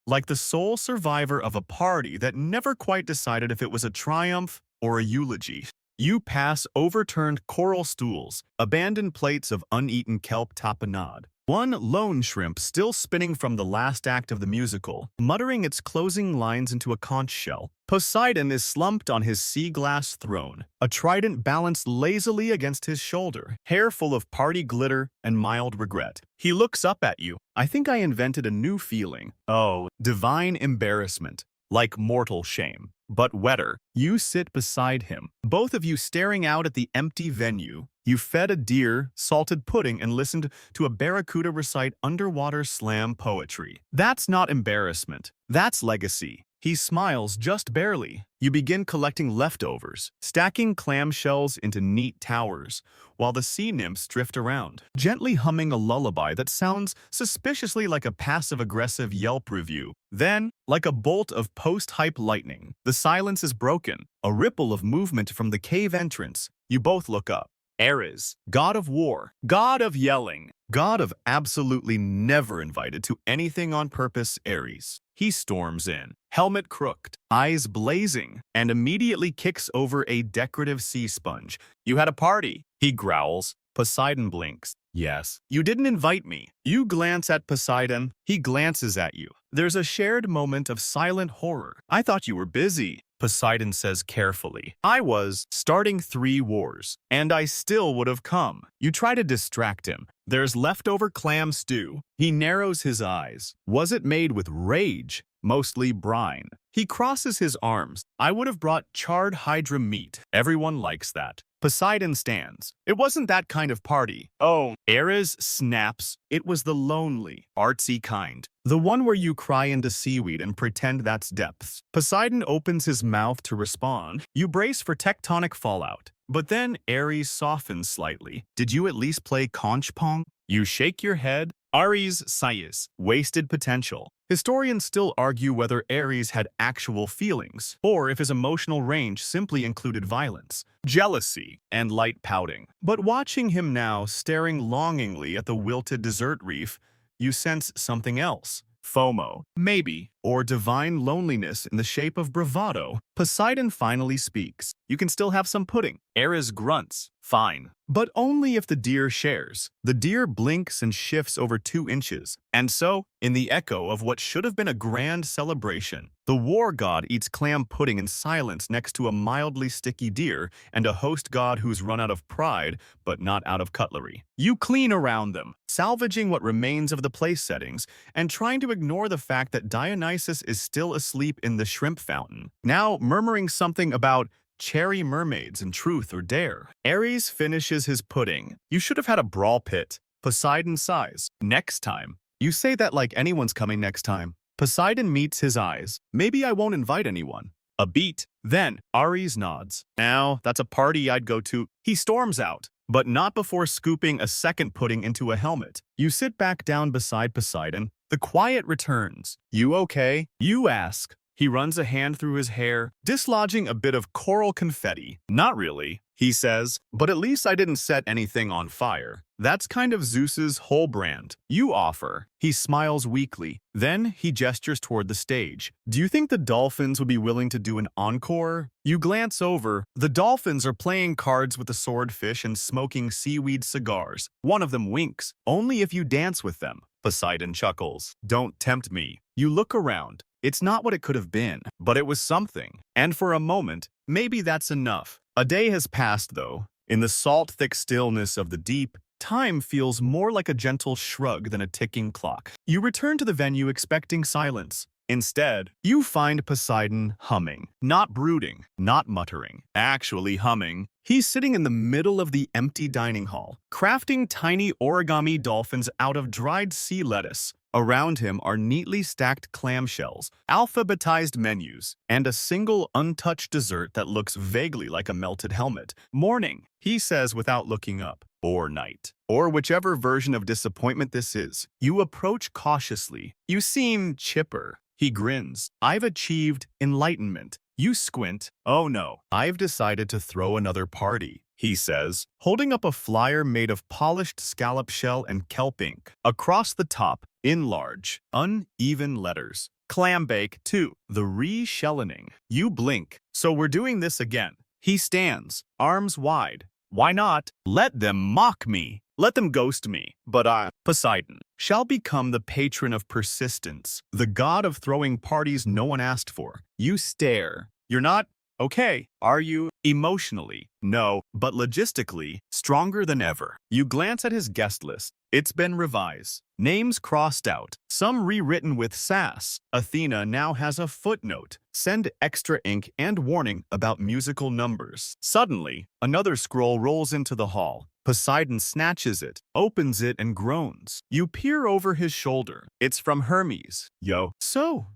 like the sole survivor of a party that never quite decided if it was a triumph or a eulogy. You pass overturned coral stools, abandoned plates of uneaten kelp tapenade, one lone shrimp still spinning from the last act of the musical, muttering its closing lines into a conch shell. Poseidon is slumped on his sea glass throne, a trident balanced lazily against his shoulder, hair full of party glitter and mild regret. He looks up at you. I think I invented a new feeling. Oh, divine embarrassment. Like mortal shame, but wetter. You sit beside him, both of you staring out at the empty venue. You fed a deer salted pudding and listened to a barracuda recite underwater slam poetry. That's not embarrassment. That's legacy. He smiles just barely. You begin collecting leftovers, stacking clam shells into neat towers, while the sea nymphs drift around, gently humming a lullaby that sounds suspiciously like a passive-aggressive Yelp review. Then, like a bolt of post-hype lightning, the silence is broken, a ripple of movement from the cave entrance. You both look up. Ares, god of war, god of yelling, god of absolutely never invited to anything on purpose, Ares. He storms in, helmet crooked, eyes blazing, and immediately kicks over a decorative sea sponge. You had a party, he growls. Poseidon blinks. Yes, you didn't invite me. You glance at Poseidon. He glances at you. There's a shared moment of silent horror. I thought you were busy, Poseidon says carefully. I was starting 3 wars, and I still would have come. You try to distract him. There's leftover clam stew. He narrows his eyes. Was it made with rage? Mostly brine. He crosses his arms. I would have brought charred hydra meat. Everyone likes that. Poseidon stands. It wasn't that kind of party. Oh. Ares snaps. It was the lonely, artsy kind. The one where you cry into seaweed and pretend that's depths. Poseidon opens his mouth to respond. You brace for tectonic fallout. But then Ares softens slightly. Did you at least play conch pong? You shake your head. Ares Saius, wasted potential. Historians still argue whether Ares had actual feelings, or if his emotional range simply included violence, jealousy, and light pouting. But watching him now staring longingly at the wilted desert reef, you sense something else. FOMO, maybe, or divine loneliness in the shape of bravado. Poseidon finally speaks. You can still have some pudding. Ares grunts. Fine. But only if the deer shares. The deer blinks and shifts over 2 inches. And so, in the echo of what should have been a grand celebration, the war god eats clam pudding in silence next to a mildly sticky deer and a host god who's run out of pride, but not out of cutlery. You clean around them, salvaging what remains of the place settings, and trying to ignore the fact that Dionysus is still asleep in the shrimp fountain, now murmuring something about cherry mermaids and truth or dare. Ares finishes his pudding. You should have had a brawl pit. Poseidon sighs. Next time. You say that like anyone's coming next time. Poseidon meets his eyes. Maybe I won't invite anyone. A beat. Then, Ares nods. Now, that's a party I'd go to. He storms out, but not before scooping a second pudding into a helmet. You sit back down beside Poseidon. The quiet returns. You okay? You ask. He runs a hand through his hair, dislodging a bit of coral confetti. Not really, he says, but at least I didn't set anything on fire. That's kind of Zeus's whole brand. You offer. He smiles weakly. Then he gestures toward the stage. Do you think the dolphins would be willing to do an encore? You glance over. The dolphins are playing cards with the swordfish and smoking seaweed cigars. One of them winks. Only if you dance with them. Poseidon chuckles. Don't tempt me. You look around. It's not what it could have been, but it was something. And for a moment, maybe that's enough. A day has passed, though. In the salt-thick stillness of the deep, time feels more like a gentle shrug than a ticking clock. You return to the venue expecting silence. Instead, you find Poseidon humming. Not brooding, not muttering, actually humming. He's sitting in the middle of the empty dining hall, crafting tiny origami dolphins out of dried sea lettuce. Around him are neatly stacked clamshells, alphabetized menus, and a single untouched dessert that looks vaguely like a melted helmet. Morning, he says without looking up. Or night. Or whichever version of disappointment this is. You approach cautiously. You seem chipper. He grins. I've achieved enlightenment. You squint. Oh no, I've decided to throw another party, he says, holding up a flyer made of polished scallop shell and kelp ink. Across the top, in large, uneven letters. Clam bake 2. The re-shellening. You blink. So we're doing this again. He stands, arms wide. Why not? Let them mock me. Let them ghost me. But I, Poseidon, shall become the patron of persistence, the god of throwing parties no one asked for. You stare. You're not okay, are you? Emotionally, no, but logistically, stronger than ever. You glance at his guest list. It's been revised. Names crossed out, some rewritten with sass. Athena now has a footnote. Send extra ink and warning about musical numbers. Suddenly, another scroll rolls into the hall. Poseidon snatches it, opens it, and groans. You peer over his shoulder. It's from Hermes. Yo. So?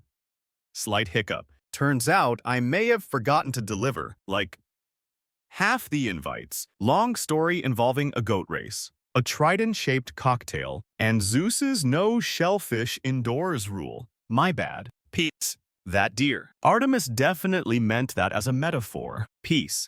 Slight hiccup. Turns out I may have forgotten to deliver, like, half the invites. Long story involving a goat race, a trident-shaped cocktail, and Zeus's no shellfish indoors rule. My bad. Peace. That deer. Artemis definitely meant that as a metaphor. Peace.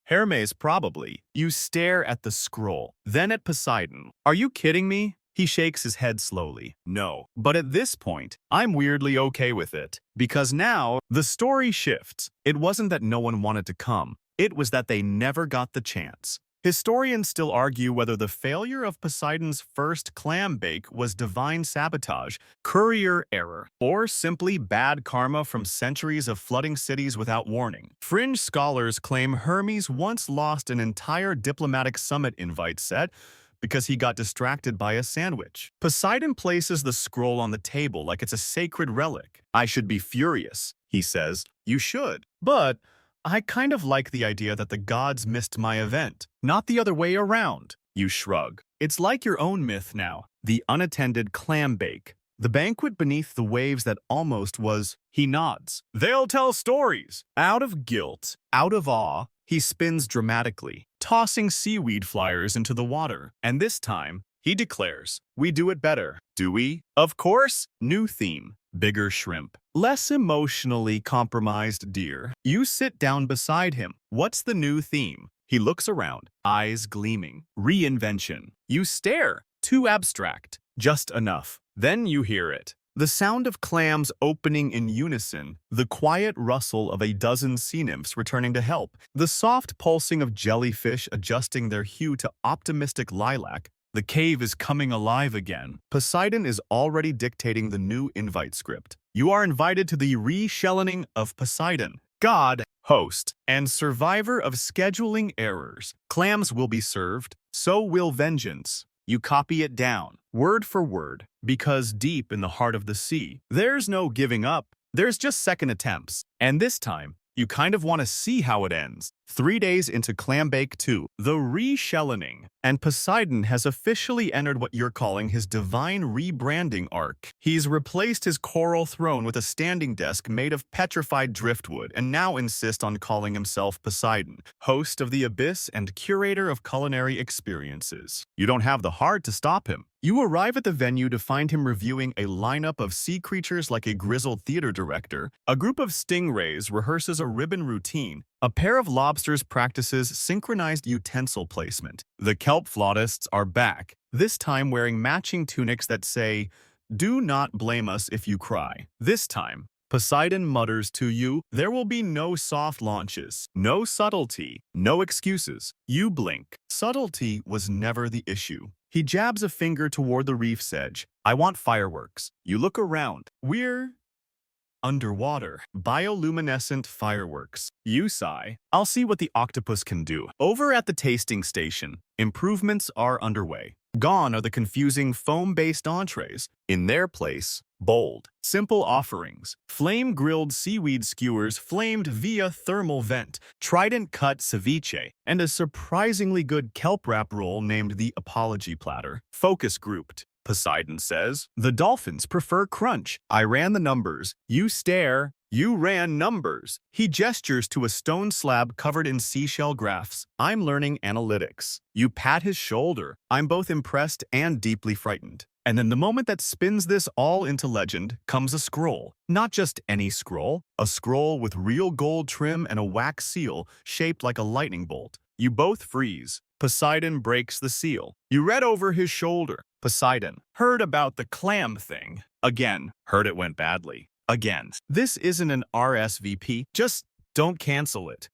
Hermes probably. You stare at the scroll, then at Poseidon. Are you kidding me? He shakes his head slowly. No. But at this point, I'm weirdly okay with it. Because now, the story shifts. It wasn't that no one wanted to come. It was that they never got the chance. Historians still argue whether the failure of Poseidon's first clam bake was divine sabotage, courier error, or simply bad karma from centuries of flooding cities without warning. Fringe scholars claim Hermes once lost an entire diplomatic summit invite set because he got distracted by a sandwich. Poseidon places the scroll on the table like it's a sacred relic. I should be furious, he says. You should. But I kind of like the idea that the gods missed my event, not the other way around. You shrug. It's like your own myth now, the unattended clam bake, the banquet beneath the waves that almost was. He nods. They'll tell stories. Out of guilt, out of awe, he spins dramatically, tossing seaweed flyers into the water. And this time, He declares, "We do it better, do we?" Of course, new theme, bigger shrimp. Less emotionally compromised deer. You sit down beside him. What's the new theme? He looks around, eyes gleaming. Reinvention. You stare. Too abstract. Just enough. Then you hear it. The sound of clams opening in unison, the quiet rustle of a dozen sea nymphs returning to help, the soft pulsing of jellyfish adjusting their hue to optimistic lilac. The cave is coming alive again. Poseidon is already dictating the new invite script. You are invited to the re-shelling of Poseidon, god, host, and survivor of scheduling errors. Clams will be served, so will vengeance. You copy it down, word for word, because deep in the heart of the sea, there's no giving up. There's just second attempts. And this time, you kind of want to see how it ends. 3 days into Clambake 2, the re-shelling, and Poseidon has officially entered what you're calling his divine rebranding arc. He's replaced his coral throne with a standing desk made of petrified driftwood and now insists on calling himself Poseidon, host of the abyss and curator of culinary experiences. You don't have the heart to stop him. You arrive at the venue to find him reviewing a lineup of sea creatures like a grizzled theater director. A group of stingrays rehearses a ribbon routine. A pair of lobsters practices synchronized utensil placement. The kelp flautists are back, this time wearing matching tunics that say, "Do not blame us if you cry." This time, Poseidon mutters to you, "There will be no soft launches, no subtlety, no excuses." You blink. Subtlety was never the issue. He jabs a finger toward the reef's edge. "I want fireworks." You look around. We're underwater. Bioluminescent fireworks. You sigh. "I'll see what the octopus can do." Over at the tasting station, improvements are underway. Gone are the confusing foam-based entrees. In their place, bold, simple offerings. Flame-grilled seaweed skewers flamed via thermal vent, trident-cut ceviche, and a surprisingly good kelp wrap roll named the apology platter. Focus grouped. Poseidon says, "The dolphins prefer crunch. I ran the numbers." You stare. You ran numbers. He gestures to a stone slab covered in seashell graphs. "I'm learning analytics." You pat his shoulder. "I'm both impressed and deeply frightened." And then the moment that spins this all into legend comes a scroll. Not just any scroll, a scroll with real gold trim and a wax seal shaped like a lightning bolt. You both freeze. Poseidon breaks the seal. You read over his shoulder. Poseidon, "Heard about the clam thing." Again, "Heard it went badly." Again, "This isn't an RSVP, just don't cancel it."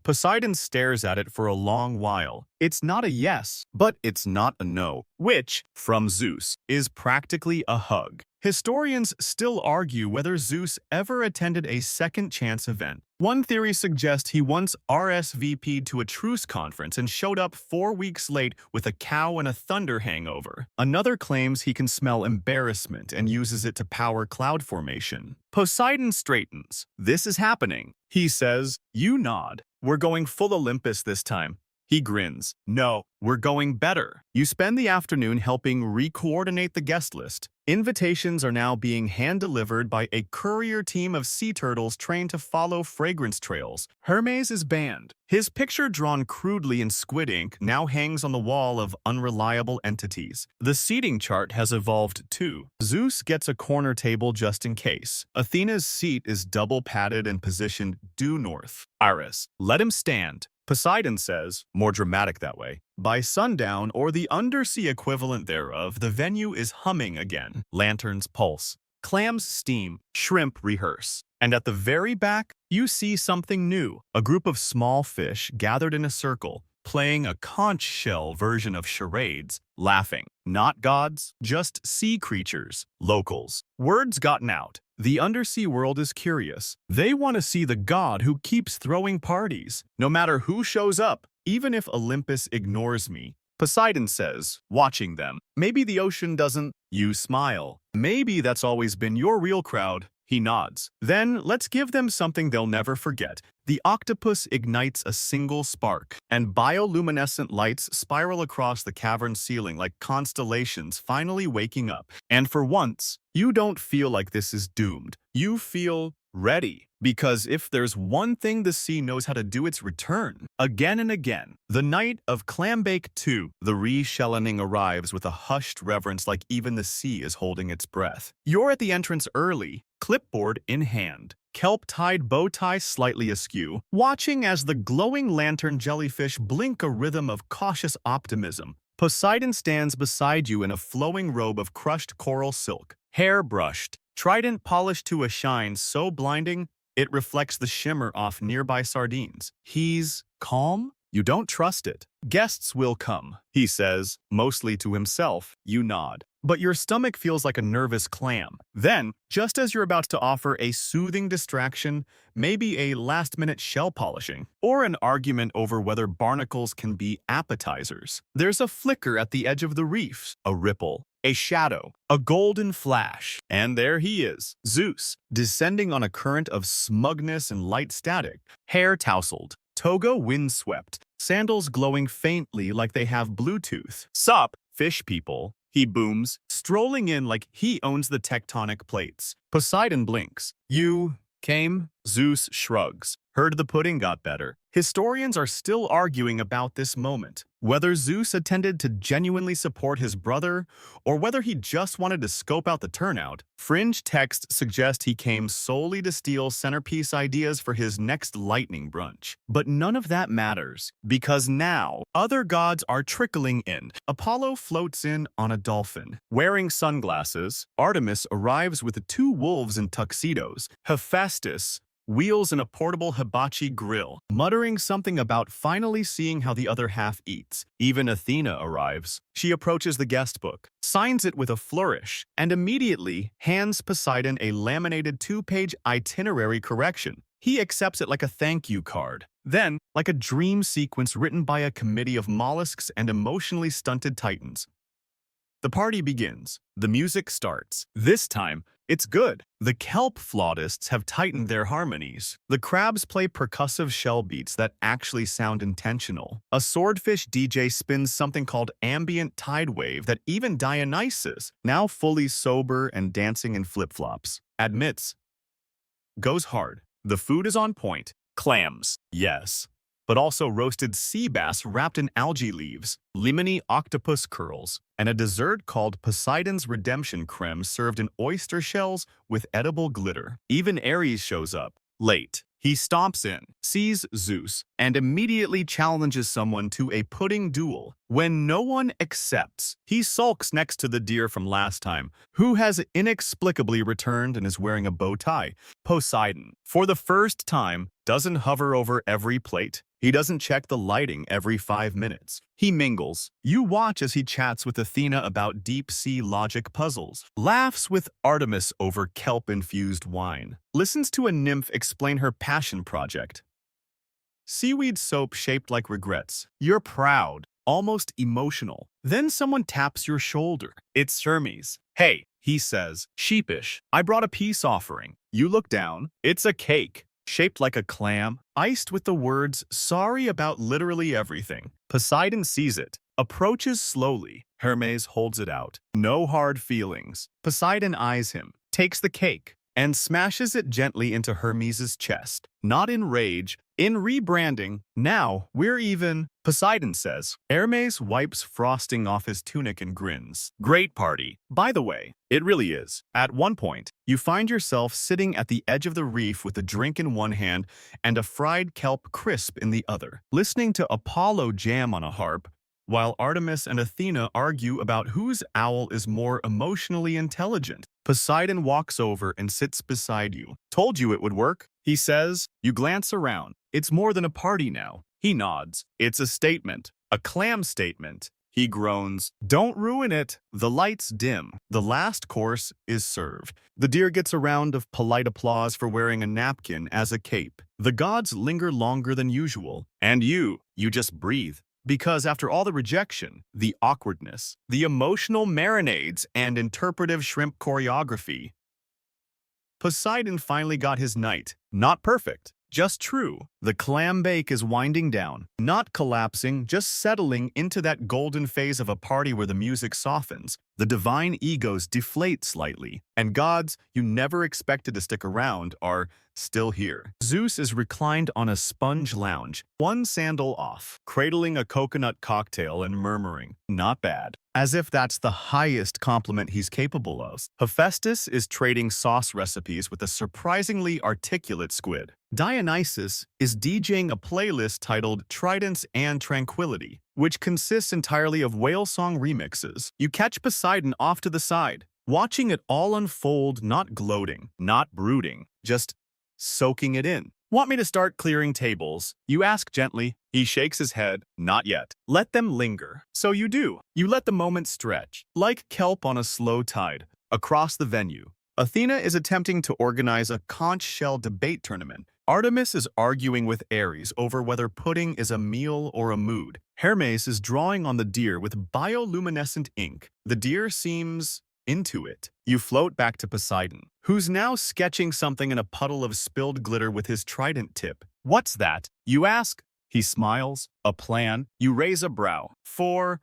Poseidon stares at it for a long while. It's not a yes, but it's not a no, which, from Zeus, is practically a hug. Historians still argue whether Zeus ever attended a second chance event. One theory suggests he once RSVP'd to a truce conference and showed up 4 weeks late with a cow and a thunder hangover. Another claims he can smell embarrassment and uses it to power cloud formation. Poseidon straightens. "This is happening." He says, you nod. "We're going full Olympus this time." He grins. "No, we're going better." You spend the afternoon helping re-coordinate the guest list. Invitations are now being hand-delivered by a courier team of sea turtles trained to follow fragrance trails. Hermes is banned. His picture drawn crudely in squid ink now hangs on the wall of unreliable entities. The seating chart has evolved too. Zeus gets a corner table just in case. Athena's seat is double-padded and positioned due north. Iris, "Let him stand." Poseidon says, more dramatic that way. By sundown, or the undersea equivalent thereof, the venue is humming again. Lanterns pulse. Clams steam. Shrimp rehearse. And at the very back, you see something new. A group of small fish gathered in a circle, playing a conch shell version of charades, laughing. Not gods, just sea creatures. Locals. Word's gotten out. The undersea world is curious. They want to see the god who keeps throwing parties, no matter who shows up, even if Olympus ignores me. Poseidon says, watching them, "Maybe the ocean doesn't." You smile. "Maybe that's always been your real crowd." He nods. "Then let's give them something they'll never forget." The octopus ignites a single spark, and bioluminescent lights spiral across the cavern ceiling like constellations finally waking up. And for once, you don't feel like this is doomed. You feel ready. Because if there's one thing the sea knows how to do, it's return. Again and again. The night of Clam Bake 2, the re-shellening arrives with a hushed reverence like even the sea is holding its breath. You're at the entrance early, clipboard in hand. Kelp-tied bow tie slightly askew, watching as the glowing lantern jellyfish blink a rhythm of cautious optimism. Poseidon stands beside you in a flowing robe of crushed coral silk, hair brushed, trident polished to a shine so blinding it reflects the shimmer off nearby sardines. He's calm? You don't trust it. Guests will come, he says, mostly to himself. You nod. But your stomach feels like a nervous clam. Then, just as you're about to offer a soothing distraction, maybe a last-minute shell polishing, or an argument over whether barnacles can be appetizers, there's a flicker at the edge of the reef, a ripple, a shadow, a golden flash, and there he is, Zeus, descending on a current of smugness and light static, hair tousled, toga windswept, sandals glowing faintly like they have Bluetooth. Sup, fish people, he booms, strolling in like he owns the tectonic plates. Poseidon blinks. You came? Zeus shrugs. Heard the pudding got better. Historians are still arguing about this moment, whether Zeus attended to genuinely support his brother or whether he just wanted to scope out the turnout. Fringe texts suggest he came solely to steal centerpiece ideas for his next lightning brunch. But none of that matters, because now other gods are trickling in. Apollo floats in on a dolphin. Wearing sunglasses, Artemis arrives with 2 wolves in tuxedos. Hephaestus wheels in a portable hibachi grill, muttering something about finally seeing how the other half eats. Even Athena arrives. She approaches the guest book, signs it with a flourish, and immediately hands Poseidon a laminated 2-page itinerary correction. He accepts it like a thank you card. Then, like a dream sequence written by a committee of mollusks and emotionally stunted titans, the party begins. The music starts. This time, it's good. The kelp flautists have tightened their harmonies. The crabs play percussive shell beats that actually sound intentional. A swordfish DJ spins something called ambient tide wave that even Dionysus, now fully sober and dancing in flip-flops, admits goes hard. The food is on point. Clams, yes, but also roasted sea bass wrapped in algae leaves, lemony octopus curls, and a dessert called Poseidon's Redemption creme served in oyster shells with edible glitter. Even Ares shows up, late. He stomps in, sees Zeus, and immediately challenges someone to a pudding duel. When no one accepts, he sulks next to the deer from last time, who has inexplicably returned and is wearing a bow tie. Poseidon, for the first time, doesn't hover over every plate. He doesn't check the lighting every 5 minutes. He mingles. You watch as he chats with Athena about deep-sea logic puzzles, laughs with Artemis over kelp-infused wine, listens to a nymph explain her passion project. Seaweed soap shaped like regrets. You're proud, almost emotional. Then someone taps your shoulder. It's Hermes. Hey, he says, sheepish. I brought a peace offering. You look down. It's a cake, shaped like a clam, iced with the words, sorry about literally everything. Poseidon sees it, approaches slowly. Hermes holds it out. No hard feelings. Poseidon eyes him, takes the cake, and smashes it gently into Hermes's chest. Not in rage, in rebranding. Now, we're even, Poseidon says. Hermes wipes frosting off his tunic and grins. Great party. By the way, it really is. At one point, you find yourself sitting at the edge of the reef with a drink in one hand and a fried kelp crisp in the other, listening to Apollo jam on a harp, while Artemis and Athena argue about whose owl is more emotionally intelligent. Poseidon walks over and sits beside you. Told you it would work, he says. You glance around. It's more than a party now. He nods. It's a statement. A clam statement. He groans. Don't ruin it. The lights dim. The last course is served. The deer gets a round of polite applause for wearing a napkin as a cape. The gods linger longer than usual. And you just breathe. Because after all the rejection, the awkwardness, the emotional marinades, and interpretive shrimp choreography, Poseidon finally got his night. Not perfect, just true. The clam bake is winding down, not collapsing, just settling into that golden phase of a party where the music softens. The divine egos deflate slightly, and gods you never expected to stick around are still here. Zeus is reclined on a sponge lounge, one sandal off, cradling a coconut cocktail and murmuring, "Not bad," as if that's the highest compliment he's capable of. Hephaestus is trading sauce recipes with a surprisingly articulate squid. Dionysus is DJing a playlist titled Tridents and Tranquility, which consists entirely of whale song remixes. You catch Poseidon off to the side, watching it all unfold, not gloating, not brooding, just soaking it in. "Want me to start clearing tables?" you ask gently. He shakes his head. "Not yet. Let them linger." So you do. You let the moment stretch, like kelp on a slow tide, across the venue. Athena is attempting to organize a conch shell debate tournament. Artemis is arguing with Ares over whether pudding is a meal or a mood. Hermes is drawing on the deer with bioluminescent ink. The deer seems into it. You float back to Poseidon, who's now sketching something in a puddle of spilled glitter with his trident tip. "What's that?" you ask. He smiles. "A plan." You raise a brow. "For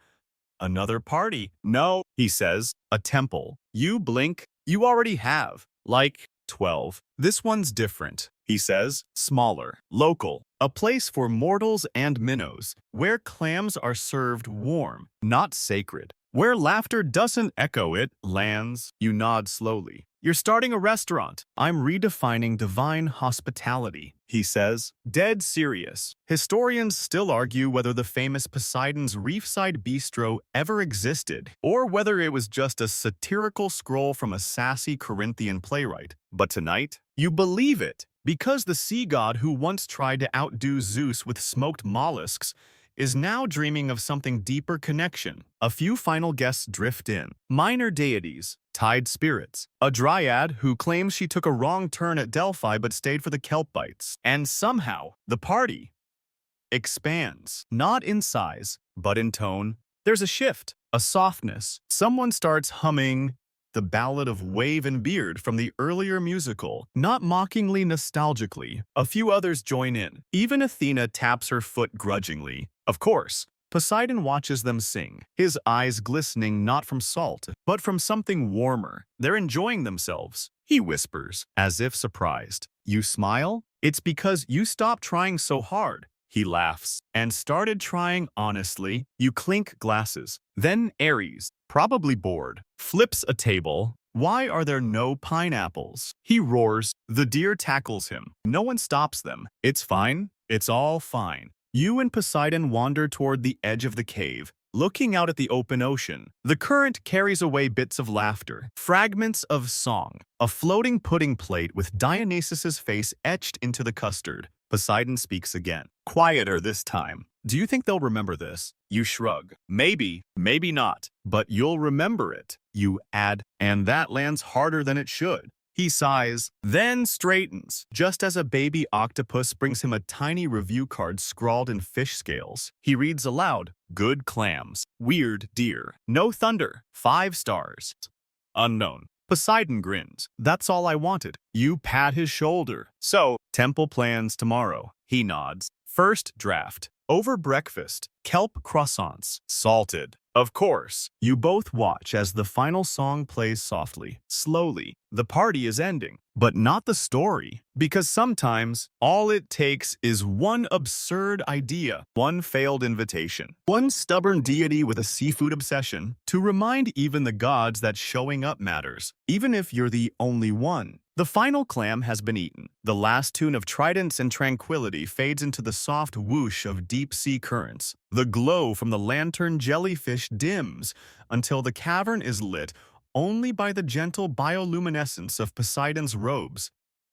another party?" "No," he says. "A temple." You blink. "You already have, like 12. This one's different," he says. "Smaller, local, a place for mortals and minnows, where clams are served warm, not sacred, where laughter doesn't echo, it lands." You nod slowly. "You're starting a restaurant." "I'm redefining divine hospitality," he says, dead serious. Historians still argue whether the famous Poseidon's Reefside Bistro ever existed, or whether it was just a satirical scroll from a sassy Corinthian playwright. But tonight, you believe it, because the sea god who once tried to outdo Zeus with smoked mollusks is now dreaming of something deeper connection. A few final guests drift in. Minor deities, tide spirits, a dryad who claims she took a wrong turn at Delphi but stayed for the kelp bites. And somehow, the party expands. Not in size, but in tone. There's a shift, a softness. Someone starts humming the Ballad of Wave and Beard from the earlier musical, not mockingly, nostalgically. A few others join in. Even Athena taps her foot grudgingly. Of course, Poseidon watches them sing, his eyes glistening not from salt, but from something warmer. They're enjoying themselves, he whispers, as if surprised. You smile? It's because you stopped trying so hard. He laughs, and started trying honestly. You clink glasses. Then Ares, probably bored, flips a table. Why are there no pineapples? He roars. The deer tackles him. No one stops them. It's fine. It's all fine. You and Poseidon wander toward the edge of the cave, looking out at the open ocean. The current carries away bits of laughter, fragments of song, a floating pudding plate with Dionysus's face etched into the custard. Poseidon speaks again. Quieter this time. Do you think they'll remember this? You shrug. Maybe, maybe not, but you'll remember it. You add, and that lands harder than it should. He sighs, then straightens, just as a baby octopus brings him a tiny review card scrawled in fish scales. He reads aloud, "Good clams. Weird deer. No thunder. 5 stars. Unknown." Poseidon grins. "That's all I wanted." You pat his shoulder. "So, temple plans tomorrow." He nods. "First draft. Over breakfast. Kelp croissants. Salted." Of course. You both watch as the final song plays softly, slowly. The party is ending, but not the story. Because sometimes, all it takes is one absurd idea, one failed invitation, one stubborn deity with a seafood obsession to remind even the gods that showing up matters, even if you're the only one. The final clam has been eaten. The last tune of Tridents and Tranquility fades into the soft whoosh of deep-sea currents. The glow from the lantern jellyfish dims until the cavern is lit only by the gentle bioluminescence of Poseidon's robes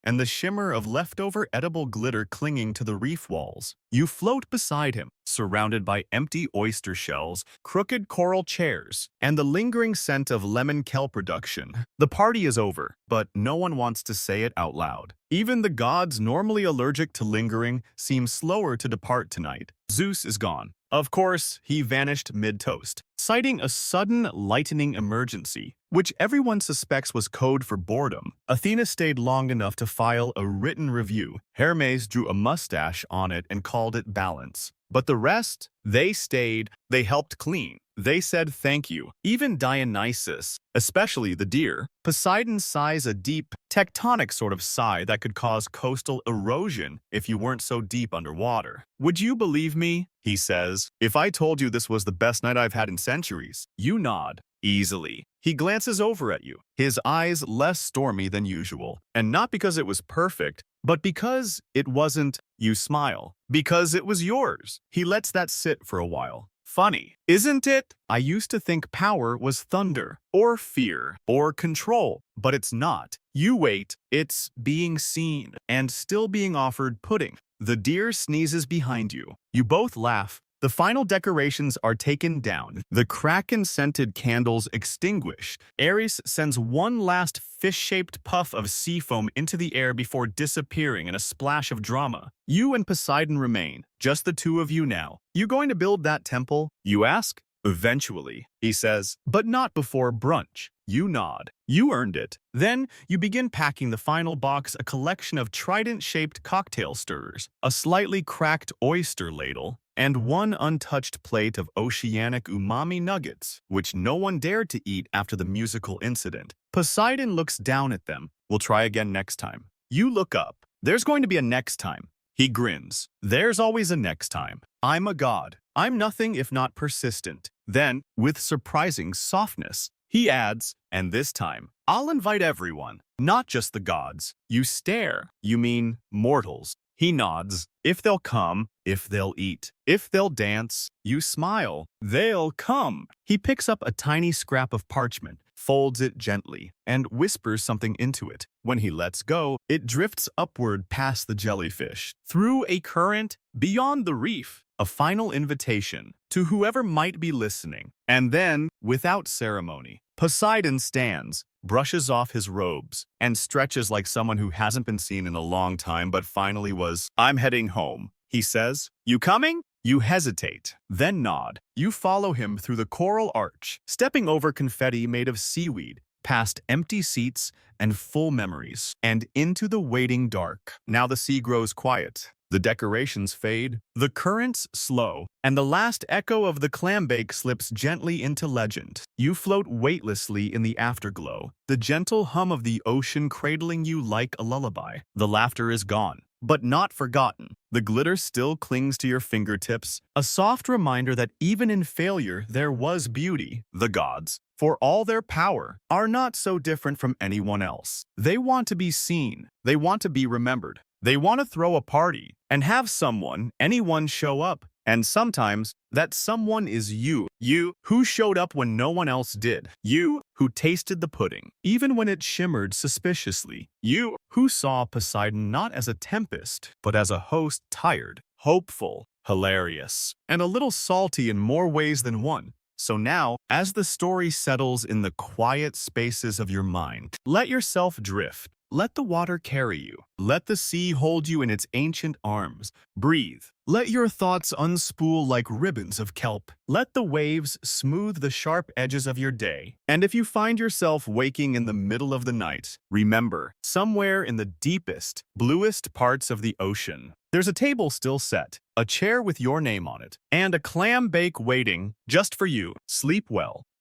and the shimmer of leftover edible glitter clinging to the reef walls. You float beside him, surrounded by empty oyster shells, crooked coral chairs, and the lingering scent of lemon kelp reduction. The party is over, but no one wants to say it out loud. Even the gods normally allergic to lingering seem slower to depart tonight. Zeus is gone. Of course, he vanished mid-toast, citing a sudden lightning emergency, which everyone suspects was code for boredom. Athena stayed long enough to file a written review. Hermes drew a mustache on it and called it balance. But the rest, they stayed, they helped clean. They said thank you. Even Dionysus, especially the deer. Poseidon sighs a deep, tectonic sort of sigh that could cause coastal erosion if you weren't so deep underwater. Would you believe me, he says, if I told you this was the best night I've had in centuries? You nod. Easily. He glances over at you, his eyes less stormy than usual. And not because it was perfect, but because it wasn't. You smile. Because it was yours. He lets that sit for a while. Funny, isn't it? I used to think power was thunder, or fear, or control, but it's not. You wait, it's being seen, and still being offered pudding. The deer sneezes behind you. You both laugh. The final decorations are taken down. The kraken-scented candles extinguish. Ares sends one last fish-shaped puff of sea foam into the air before disappearing in a splash of drama. You and Poseidon remain, just the two of you now. You going to build that temple? You ask. Eventually, he says, but not before brunch. You nod. You earned it. Then you begin packing the final box, a collection of trident-shaped cocktail stirrers, a slightly cracked oyster ladle, and one untouched plate of oceanic umami nuggets, which no one dared to eat after the musical incident. Poseidon looks down at them. We'll try again next time. You look up. There's going to be a next time. He grins. There's always a next time. I'm a god. I'm nothing if not persistent. Then, with surprising softness, he adds, and this time, I'll invite everyone, not just the gods. You stare. You mean mortals. He nods. If they'll come, if they'll eat, if they'll dance, you smile. They'll come. He picks up a tiny scrap of parchment, folds it gently, and whispers something into it. When he lets go, it drifts upward past the jellyfish, through a current, beyond the reef. A final invitation to whoever might be listening. And then, without ceremony, Poseidon stands, brushes off his robes, and stretches like someone who hasn't been seen in a long time but finally was. I'm heading home, he says. You coming? You hesitate, then nod. You follow him through the coral arch, stepping over confetti made of seaweed, past empty seats and full memories, and into the waiting dark. Now the sea grows quiet. The decorations fade, the currents slow, and the last echo of the clam bake slips gently into legend. You float weightlessly in the afterglow, the gentle hum of the ocean cradling you like a lullaby. The laughter is gone, but not forgotten. The glitter still clings to your fingertips, a soft reminder that even in failure there was beauty. The gods, for all their power, are not so different from anyone else. They want to be seen. They want to be remembered. They want to throw a party and have someone, anyone show up. And sometimes that someone is you. You who showed up when no one else did. You who tasted the pudding, even when it shimmered suspiciously. You who saw Poseidon not as a tempest, but as a host tired, hopeful, hilarious, and a little salty in more ways than one. So now, as the story settles in the quiet spaces of your mind, let yourself drift. Let the water carry you. Let the sea hold you in its ancient arms. Breathe. Let your thoughts unspool like ribbons of kelp. Let the waves smooth the sharp edges of your day. And if you find yourself waking in the middle of the night, remember, somewhere in the deepest, bluest parts of the ocean, there's a table still set, a chair with your name on it, and a clam bake waiting just for you. Sleep well.